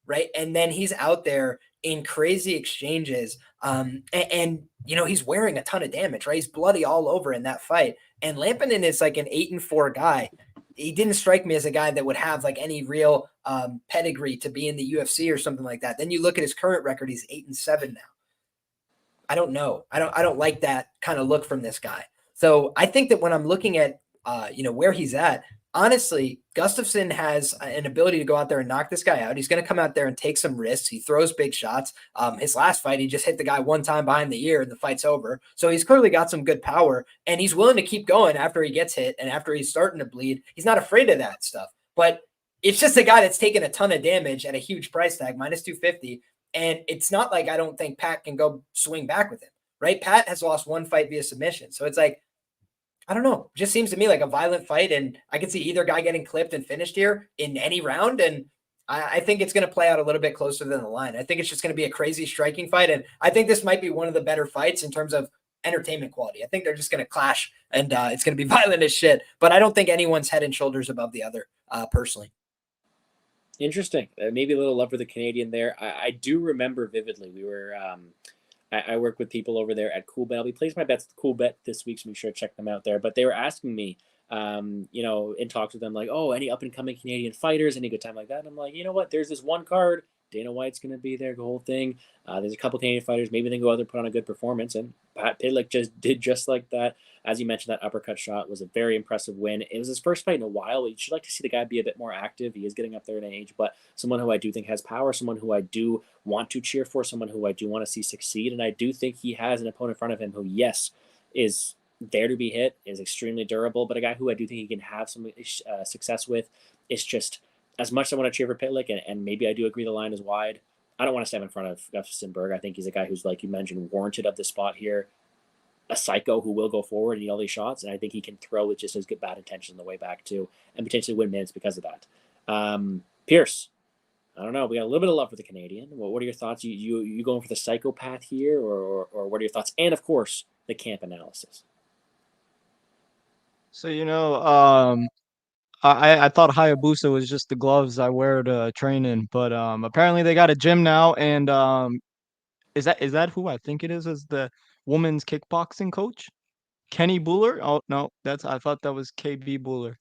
right? And then he's out there in crazy exchanges. And he's wearing a ton of damage, right? He's bloody all over in that fight. And Lampinen is like an 8-4 guy. He didn't strike me as a guy that would have like any real pedigree to be in the UFC or something like that. Then you look at his current record, he's 8-7 now. I don't know. I don't like that kind of look from this guy. So I think that when I'm looking at, where he's at, honestly, Gustafsson has an ability to go out there and knock this guy out. He's going to come out there and take some risks. He throws big shots. His last fight, he just hit the guy one time behind the ear and the fight's over. So he's clearly got some good power, and he's willing to keep going after he gets hit and after he's starting to bleed. He's not afraid of that stuff. But it's just a guy that's taken a ton of damage at a huge price tag, minus 250. And it's not like I don't think Pat can go swing back with him, right? Pat has lost one fight via submission. So it's like, I don't know. It just seems to me like a violent fight, and I can see either guy getting clipped and finished here in any round. And I think it's going to play out a little bit closer than the line. I think it's just going to be a crazy striking fight. And I think this might be one of the better fights in terms of entertainment quality. I think they're just going to clash, and it's going to be violent as shit. But I don't think anyone's head and shoulders above the other personally. Interesting. Maybe a little love for the Canadian there. I do remember vividly. We were I work with people over there at Cool Bet. I'll be placing my bets at Cool Bet this week, so make sure to check them out there. But they were asking me, in talks with them, like, oh, any up and coming Canadian fighters, any good time like that. And I'm like, you know what? There's this one card. Dana White's going to be there, the whole thing. There's a couple Canadian fighters. Maybe they can go out there, put on a good performance. And Pytlik just did just like that. As you mentioned, that uppercut shot was a very impressive win. It was his first fight in a while. You should like to see the guy be a bit more active. He is getting up there in age, but someone who I do think has power, someone who I do want to cheer for, someone who I do want to see succeed. And I do think he has an opponent in front of him who, yes, is there to be hit, is extremely durable, but a guy who I do think he can have some success with. It's just, as much as I want to cheer for Pytlik, and maybe I do agree the line is wide, I don't want to stand in front of Gustafsson Berg. I think he's a guy who's, like you mentioned, warranted of the spot here. A psycho who will go forward and eat all these shots, and I think he can throw with just as good bad intention on the way back too, and potentially win minutes because of that. Pierce, I don't know. We got a little bit of love for the Canadian. What are your thoughts? You going for the psychopath here, or what are your thoughts? And of course, the camp analysis. So I thought Hayabusa was just the gloves I wear to train in, but apparently they got a gym now, and is that who I think it is as the women's kickboxing coach? Kenny Buller? Oh no, I thought that was KB Buller.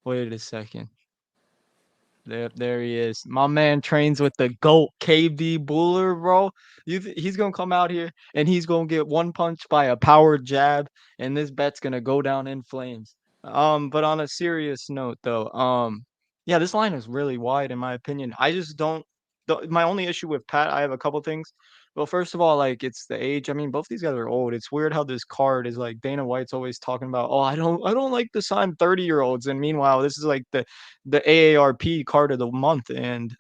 Wait a second. There he is. My man trains with the GOAT, KB Buller, bro. He's gonna come out here and he's gonna get one punch by a power jab, and this bet's gonna go down in flames. But on a serious note, though, yeah, this line is really wide in my opinion. I just don't. My only issue with Pat, I have a couple things. Well, first of all, like it's the age. I mean, both these guys are old. It's weird how this card is like Dana White's always talking about. Oh, I don't like to sign 30-year-olds, and meanwhile, this is like the AARP card of the month, and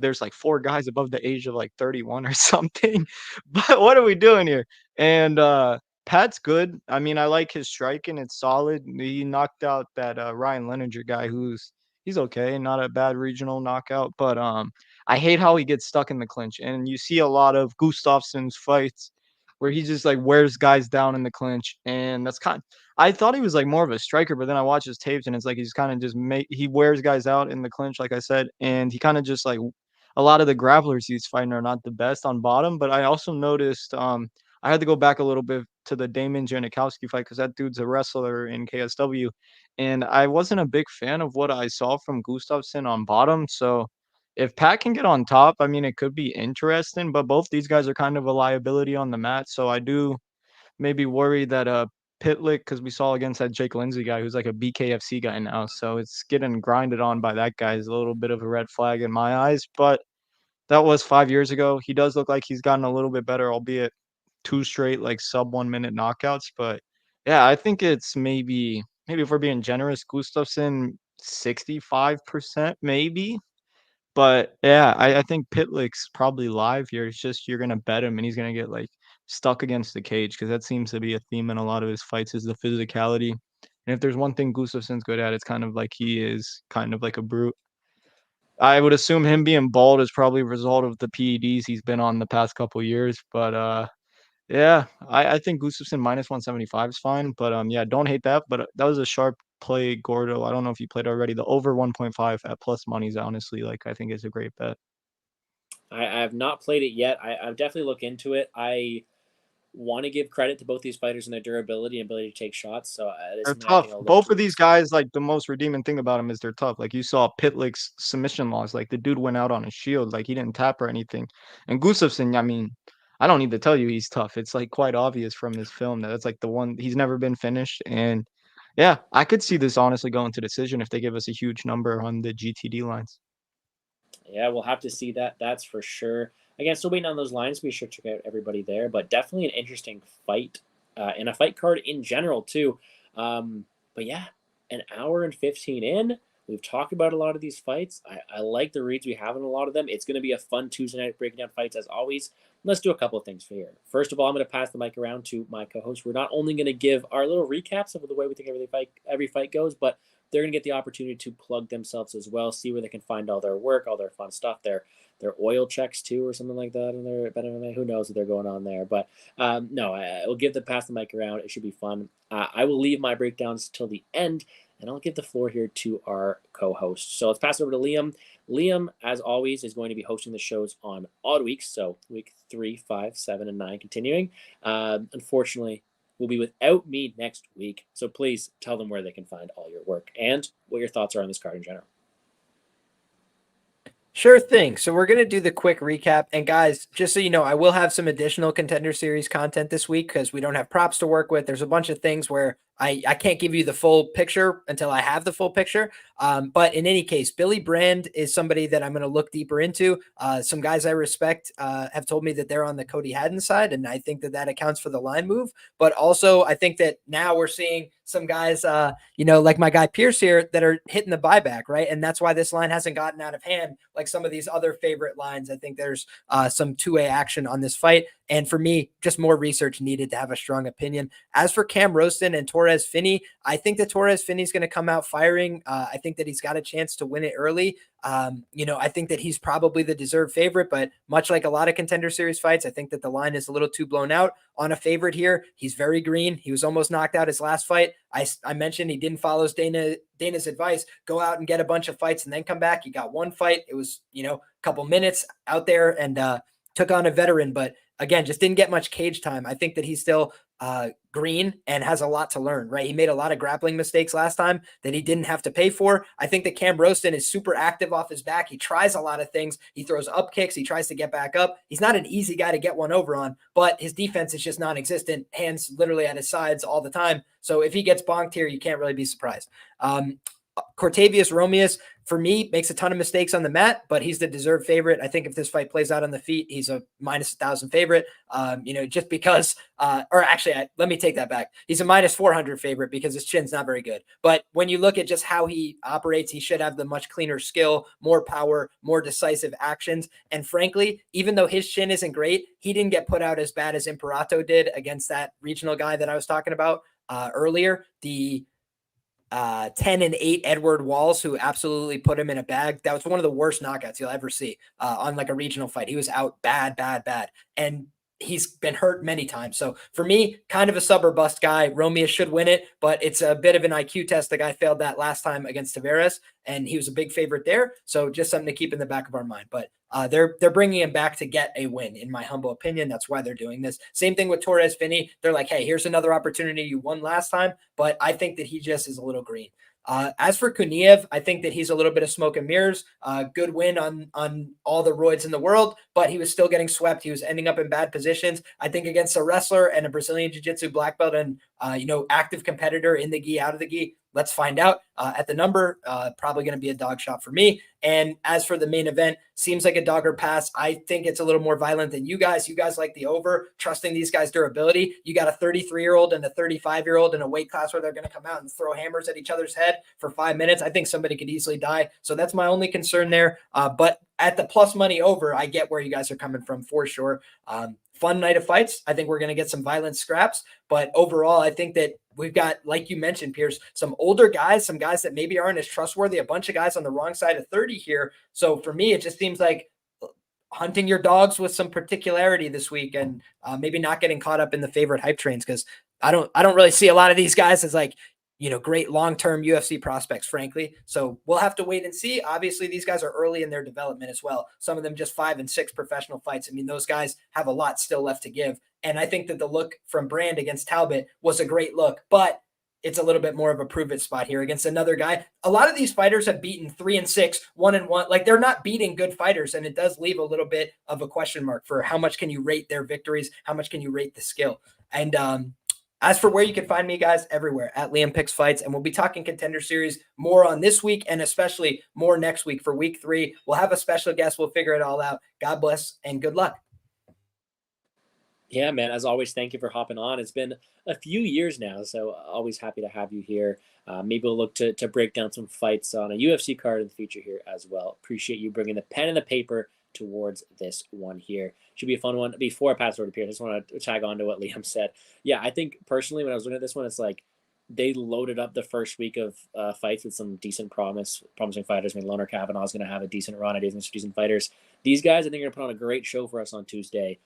there's like 4 guys above the age of like 31 or something. But what are we doing here? And Pat's good. I mean, I like his striking. It's solid. He knocked out that Ryan Leninger guy he's okay, not a bad regional knockout, but I hate how he gets stuck in the clinch. And you see a lot of Gustafsson's fights where he just like wears guys down in the clinch, and I thought he was like more of a striker, but then I watch his tapes and it's like he's kind of just he wears guys out in the clinch, like I said, and he kind of just like a lot of the grapplers he's fighting are not the best on bottom. But I also noticed I had to go back a little bit to the Damon Janikowski fight because that dude's a wrestler in KSW, and I wasn't a big fan of what I saw from Gustafsson on bottom. So if Pat can get on top, I mean, it could be interesting. But both these guys are kind of a liability on the mat, so I do maybe worry that Pytlik, because we saw against that Jake Lindsay guy who's like a BKFC guy now, so it's getting grinded on by that guy is a little bit of a red flag in my eyes. But that was 5 years ago. He does look like he's gotten a little bit better, albeit 2 straight like sub 1 minute knockouts. But yeah, I think it's maybe if we're being generous, Gustafsson 65% maybe. But yeah, I think Pytlik's probably live here. It's just you're gonna bet him and he's gonna get like stuck against the cage because that seems to be a theme in a lot of his fights is the physicality. And if there's one thing Gustafsson's good at, it's kind of like he is kind of like a brute. I would assume him being bald is probably a result of the PEDs he's been on the past couple years. But yeah, I think Gustafsson minus 175 is fine. But yeah, don't hate that. But that was a sharp play, Gordo. I don't know if you played already. The over 1.5 at plus money is honestly like I think is a great bet. I have not played it yet. I've definitely looked into it. I want to give credit to both these fighters and their durability and ability to take shots. So it is They're something I tough. think I'll look Both of towards. these guys, like the most redeeming thing about them is they're tough. Like you saw Pitlick's submission loss. Like the dude went out on a shield. Like he didn't tap or anything. And Gustafsson, I mean, I don't need to tell you he's tough. It's like quite obvious from this film that that's like the one he's never been finished. And yeah, I could see this honestly going to decision if they give us a huge number on the GTD lines. Yeah, we'll have to see that. That's for sure. Again, still waiting on those lines. Be sure to check out everybody there. But definitely an interesting fight and a fight card in general, too. But yeah, an hour and 15 in. We've talked about a lot of these fights. I like the reads we have in a lot of them. It's going to be a fun Tuesday night breaking down fights as always. Let's do a couple of things for here. First of all, I'm going to pass the mic around to my co-host. We're not only going to give our little recaps of the way we think every fight goes, but they're going to get the opportunity to plug themselves as well, see where they can find all their work, all their fun stuff, their oil checks too, or something like that. And they're better. Who knows what they're going on there? But no, I will pass the mic around. It should be fun. I will leave my breakdowns till the end, and I'll give the floor here to our co-host. So let's pass it over to Liam. Liam, as always, is going to be hosting the shows on odd weeks, so week 3, 5, 7, and 9 continuing. Unfortunately, we'll be without me next week, so please tell them where they can find all your work and what your thoughts are on this card in general. Sure thing. So we're going to do the quick recap. And guys, just so you know, I will have some additional Contender Series content this week because we don't have props to work with. There's a bunch of things where I can't give you the full picture until I have the full picture. But in any case, Billy Brand is somebody that I'm going to look deeper into. Some guys I respect have told me that they're on the Cody Haddon side, and I think that that accounts for the line move. But also, I think that now we're seeing some guys, like my guy Pierce here, that are hitting the buyback, right? And that's why this line hasn't gotten out of hand like some of these other favorite lines. I think there's some two-way action on this fight. And for me, just more research needed to have a strong opinion. As for Cam Rowston and Torres Finney, I think that Torres Finney is going to come out firing. I think that he's got a chance to win it early. I think that he's probably the deserved favorite, but much like a lot of Contender Series fights, I think that the line is a little too blown out on a favorite here. He's very green. He was almost knocked out his last fight. I mentioned he didn't follow Dana's advice, go out and get a bunch of fights and then come back. He got one fight. It was, a couple minutes out there and took on a veteran, but again, just didn't get much cage time. I think that he's still green and has a lot to learn, right? He made a lot of grappling mistakes last time that he didn't have to pay for. I think that Cam Rowston is super active off his back. He tries a lot of things. He throws up kicks. He tries to get back up. He's not an easy guy to get one over on, but his defense is just non-existent. Hands literally at his sides all the time. So if he gets bonked here, you can't really be surprised. Cortavius Romious, for me, makes a ton of mistakes on the mat, but he's the deserved favorite. I think if this fight plays out on the feet, he's a minus 1,000 favorite, just because, let me take that back. He's a minus 400 favorite because his chin's not very good. But when you look at just how he operates, he should have the much cleaner skill, more power, more decisive actions. And frankly, even though his chin isn't great, he didn't get put out as bad as Imperato did against that regional guy that I was talking about earlier. The 10-8 Edward Walls, who absolutely put him in a bag. That was one of the worst knockouts you'll ever see on like a regional fight. He was out bad. And he's been hurt many times. So for me, kind of a sub or bust guy. Romious should win it, but it's a bit of an IQ test. The guy failed that last time against Tavares, and he was a big favorite there. So just something to keep in the back of our mind. But they're bringing him back to get a win, in my humble opinion. That's why they're doing this. Same thing with Torres Finney. They're like, hey, here's another opportunity. You won last time, but I think that he just is a little green. As for Kuniev, I think that he's a little bit of smoke and mirrors. Good win on all the roids in the world, but he was still getting swept. He was ending up in bad positions. I think against a wrestler and a Brazilian Jiu-Jitsu black belt and active competitor in the gi, out of the gi. Let's find out at the number. Probably going to be a dog shot for me. And as for the main event, seems like a dogger pass. I think it's a little more violent than you guys. You guys like the over, trusting these guys' durability. You got a 33-year-old and a 35-year-old in a weight class where they're going to come out and throw hammers at each other's head for 5 minutes. I think somebody could easily die. So that's my only concern there. But at the plus money over, I get where you guys are coming from for sure. Fun night of fights. I think we're going to get some violent scraps. But overall, I think that we've got, like you mentioned, Pierce, some older guys, some guys that maybe aren't as trustworthy, a bunch of guys on the wrong side of 30 here. So for me, it just seems like hunting your dogs with some particularity this week and maybe not getting caught up in the favorite hype trains, because I don't really see a lot of these guys as like, great long-term UFC prospects, frankly. So we'll have to wait and see. Obviously, these guys are early in their development as well. Some of them just 5 and 6 professional fights. I mean, those guys have a lot still left to give. And I think that the look from Brand against Talbot was a great look, but it's a little bit more of a prove it spot here against another guy. A lot of these fighters have beaten 3 and 6, 1 and 1. Like, they're not beating good fighters. And it does leave a little bit of a question mark for how much can you rate their victories? How much can you rate the skill? And, as for where you can find me, guys, everywhere at LiamPicksFights. And we'll be talking Contender Series more on this week and especially more next week for week 3. We'll have a special guest. We'll figure it all out. God bless and good luck. Yeah, man, as always, thank you for hopping on. It's been a few years now, so always happy to have you here. Maybe we'll look to break down some fights on a UFC card in the future here as well. Appreciate you bringing the pen and the paper towards this one here. Should be a fun one. Before I pass over to Pierce, I just want to tag on to what Liam said. Yeah, I think personally when I was looking at this one, it's like they loaded up the first week of fights with some decent promising fighters. I mean, Loner Kavanaugh's going to have a decent run. I think some decent fighters. These guys, I think, are going to put on a great show for us on Tuesday.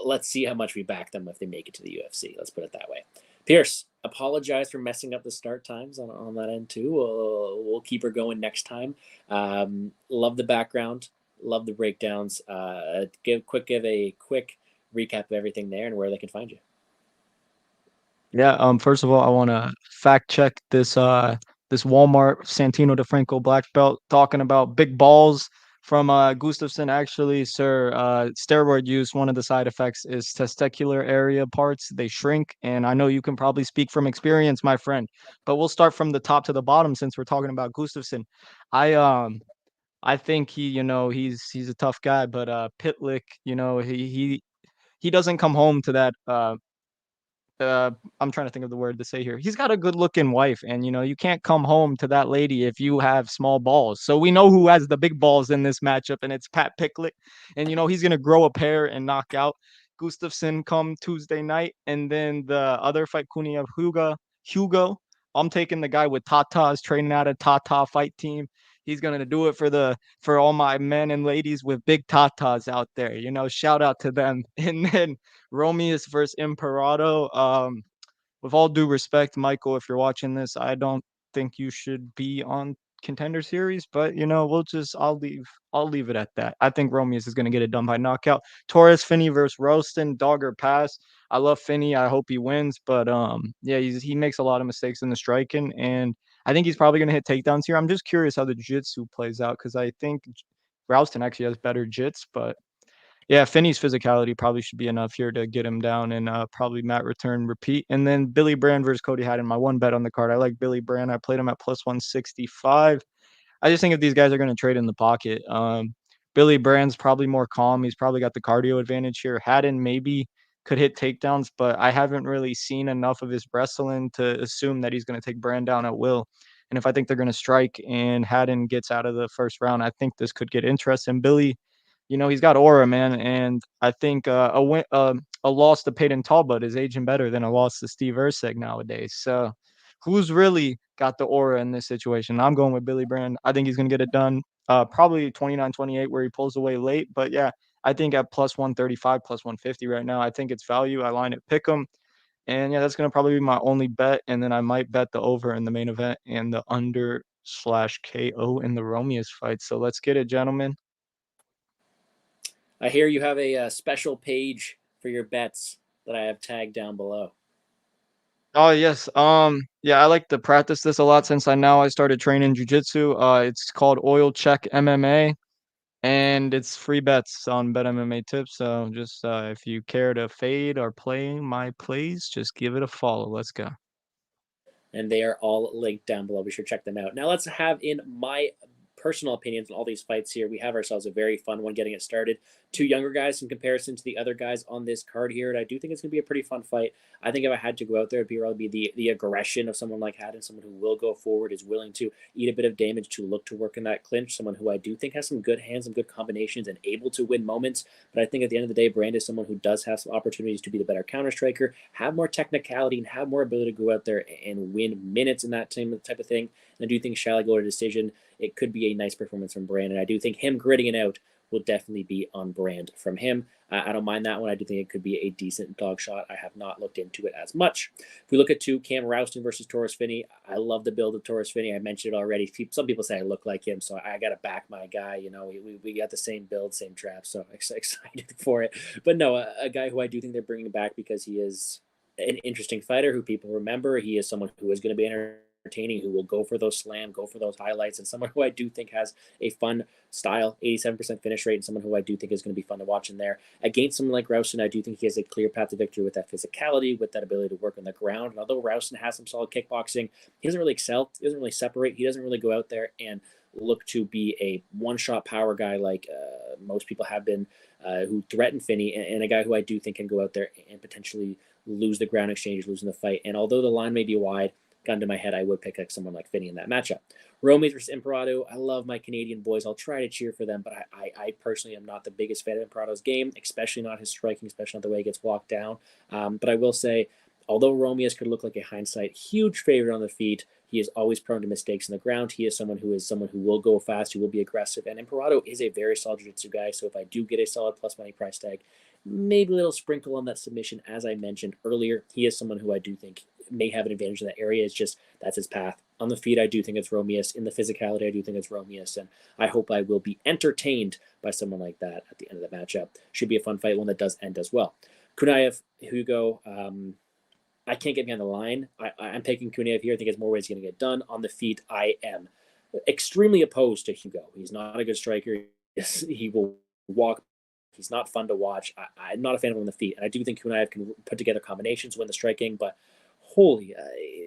Let's see how much we back them if they make it to the UFC. Let's put it that way. Pierce, apologize for messing up the start times on that end too. We'll keep her going next time. Love the background, love the breakdowns. Give a quick recap of everything there and where they can find you. Yeah, first of all, I want to fact check this Walmart Santino DeFranco black belt talking about big balls from Gustafsson. Actually, sir, steroid use, one of the side effects is testicular area parts. They shrink, and I know you can probably speak from experience, my friend. But we'll start from the top to the bottom since we're talking about Gustafsson. I um I think he's a tough guy, but Pytlik, he doesn't come home to that I'm trying to think of the word to say here. He's got a good looking wife, and you can't come home to that lady if you have small balls. So we know who has the big balls in this matchup, and it's Pat Pytlik. And he's gonna grow a pair and knock out Gustafsson come Tuesday night. And then the other fight, Kuniev Hugo. I'm taking the guy with Tata's training out of Tata fight team. He's gonna do it for all my men and ladies with big tatas out there. Shout out to them. And then Romious versus Imperato. With all due respect, Michael, if you're watching this, I don't think you should be on Contender Series, but I'll leave it at that. I think Romeus is gonna get it done by knockout. Torres Finney versus Rowston, dog or pass. I love Finney. I hope he wins, but yeah, he makes a lot of mistakes in the striking, and I think he's probably gonna hit takedowns here. I'm just curious how the jiu-jitsu plays out because I think Rowston actually has better jits, but yeah, Finney's physicality probably should be enough here to get him down and probably Matt return repeat. And then Billy Brand versus Cody Haddon, my one bet on the card. I like Billy Brand. I played him at plus 165. I just think if these guys are going to trade in the pocket, Billy Brand's probably more calm. He's probably got the cardio advantage here. Haddon maybe could hit takedowns, but I haven't really seen enough of his wrestling to assume that he's going to take Brand down at will. And if I think they're going to strike and Haddon gets out of the first round, I think this could get interesting. Billy, he's got aura, man, and I think a loss to Peyton Talbot is aging better than a loss to Steve Erceg nowadays. So, who's really got the aura in this situation? I'm going with Billy Brand. I think he's going to get it done. Probably 29-28 where he pulls away late, but yeah, I think at plus 135, plus 150 right now, I think it's value. I line it pick 'em. And yeah, that's going to probably be my only bet. And then I might bet the over in the main event and the under/KO in the Romious fight. So let's get it, gentlemen. I hear you have a special page for your bets that I have tagged down below. Oh yes. Yeah, I like to practice this a lot since I started training jujitsu. It's called Oil Check MMA, and it's free bets on Bet MMA tips. So just if you care to fade or play my plays, just give it a follow. Let's go. And they are all linked down below. Be sure to check them out. Now let's have in my personal opinions on all these fights here. We have ourselves a very fun one getting it started. Two younger guys in comparison to the other guys on this card here, and I do think it's going to be a pretty fun fight. I think if I had to go out there, it'd be the aggression of someone like Haddon, someone who will go forward, is willing to eat a bit of damage to look to work in that clinch, someone who I do think has some good hands, some good combinations, and able to win moments. But I think at the end of the day, Brand is someone who does have some opportunities to be the better counter striker, have more technicality, and have more ability to go out there and win minutes in that type of thing. And I do think shall I go to decision, it could be a nice performance from Brand. And I do think him gritting it out will definitely be on brand from him. I don't mind that one. I do think it could be a decent dog shot. I have not looked into it as much. If we look at Cam Rowston versus Torres Finney, I love the build of Torres Finney. I mentioned it already. Some people say I look like him, so I got to back my guy. We got the same build, same trap, so excited for it. But no, a guy who I do think they're bringing back because he is an interesting fighter who people remember. He is someone who is going to be entertaining, who will go for those slam, go for those highlights, and someone who I do think has a fun style, 87% finish rate, and someone who I do think is going to be fun to watch in there. Against someone like Rowston, I do think he has a clear path to victory with that physicality, with that ability to work on the ground. And although Rowston has some solid kickboxing, he doesn't really excel, he doesn't really separate, he doesn't really go out there and look to be a one-shot power guy like most people have been, who threaten Finney, and a guy who I do think can go out there and potentially lose the ground exchange, losing the fight. And although the line may be wide, gun to my head, I would pick someone like Finney in that matchup. Romious versus Imperato. I love my Canadian boys. I'll try to cheer for them, but I personally am not the biggest fan of Imperado's game, especially not his striking, especially not the way he gets walked down. But I will say, although Romious could look like a hindsight huge favorite on the feet, he is always prone to mistakes in the ground. He is someone who will go fast, who will be aggressive, and Imperato is a very solid jiu-jitsu guy. So if I do get a solid plus money price tag, maybe a little sprinkle on that submission, as I mentioned earlier, he is someone who I do think may have an advantage in that area. It's just that's his path. On the feet, I do think it's Romious. In the physicality, I do think it's Romious. And I hope I will be entertained by someone like that at the end of the matchup. Should be a fun fight, one that does end as well. Kuniev, Hugo, I can't get behind the line. I'm picking Kuniev here. I think it's more ways going to get done. On the feet, I am extremely opposed to Hugo. He's not a good striker. He will walk. He's not fun to watch. I'm not a fan of him on the feet. And I do think Kunav can put together combinations, win the striking, but holy,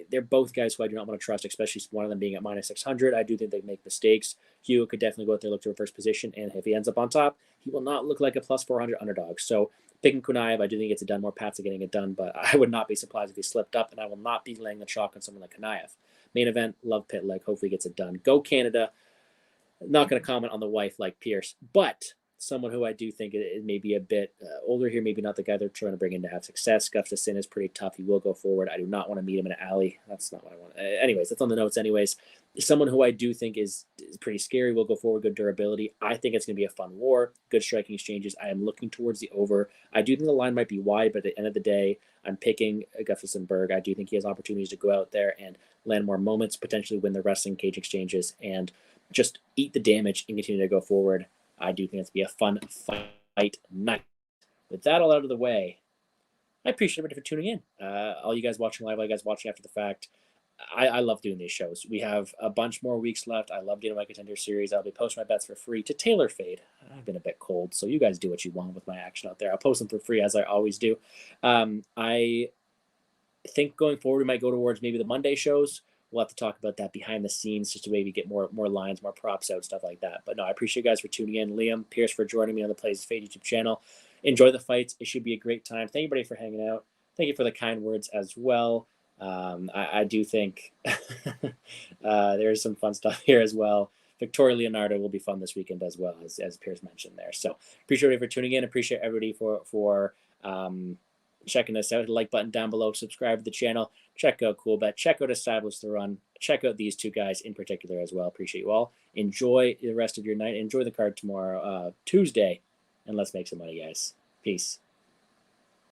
they're both guys who I do not want to trust, especially one of them being at minus 600. I do think they make mistakes. Hugo could definitely go out there, look to reverse position, and if he ends up on top, he will not look like a plus 400 underdog. So picking Kunav, I do think it's done more paths of getting it done, but I would not be surprised if he slipped up, and I will not be laying the chalk on someone like Kunav. Main event, love Pytlik. Hopefully gets it done. Go Canada. Not going to comment on the wife like Pierce, but someone who I do think is maybe a bit older here, maybe not the guy they're trying to bring in to have success. Gustafsson is pretty tough. He will go forward. I do not want to meet him in an alley. That's not what I want. Anyways, that's on the notes anyways. Someone who I do think is pretty scary, will go forward, good durability. I think it's going to be a fun war, good striking exchanges. I am looking towards the over. I do think the line might be wide, but at the end of the day, I'm picking Gustafsson Berg. I do think he has opportunities to go out there and land more moments, potentially win the wrestling cage exchanges, and just eat the damage and continue to go forward. I do think it's going to be a fun fight night. With that all out of the way, I appreciate everybody for tuning in. All you guys watching live, all you guys watching after the fact. I love doing these shows. We have a bunch more weeks left. I love doing my Contender series. I'll be posting my bets for free to Taylor Fade. I've been a bit cold, so you guys do what you want with my action out there. I'll post them for free, as I always do. I think going forward, we might go towards maybe the Monday shows. We'll have to talk about that behind the scenes just to maybe get more lines, more props out, stuff like that. But no, I appreciate you guys for tuning in. Liam, Pierce for joining me on the Plays Fade YouTube channel. Enjoy the fights. It should be a great time. Thank you, everybody, for hanging out. Thank you for the kind words as well. I do think there's some fun stuff here as well. Victoria Leonardo will be fun this weekend as well, as Pierce mentioned there. So appreciate everybody for tuning in. Appreciate everybody for checking us out. Hit the like button down below. Subscribe to the channel. Check out CoolBet. Check out Establish the Run. Check out these two guys in particular as well. Appreciate you all. Enjoy the rest of your night. Enjoy the card tomorrow, Tuesday, and let's make some money, guys. Peace.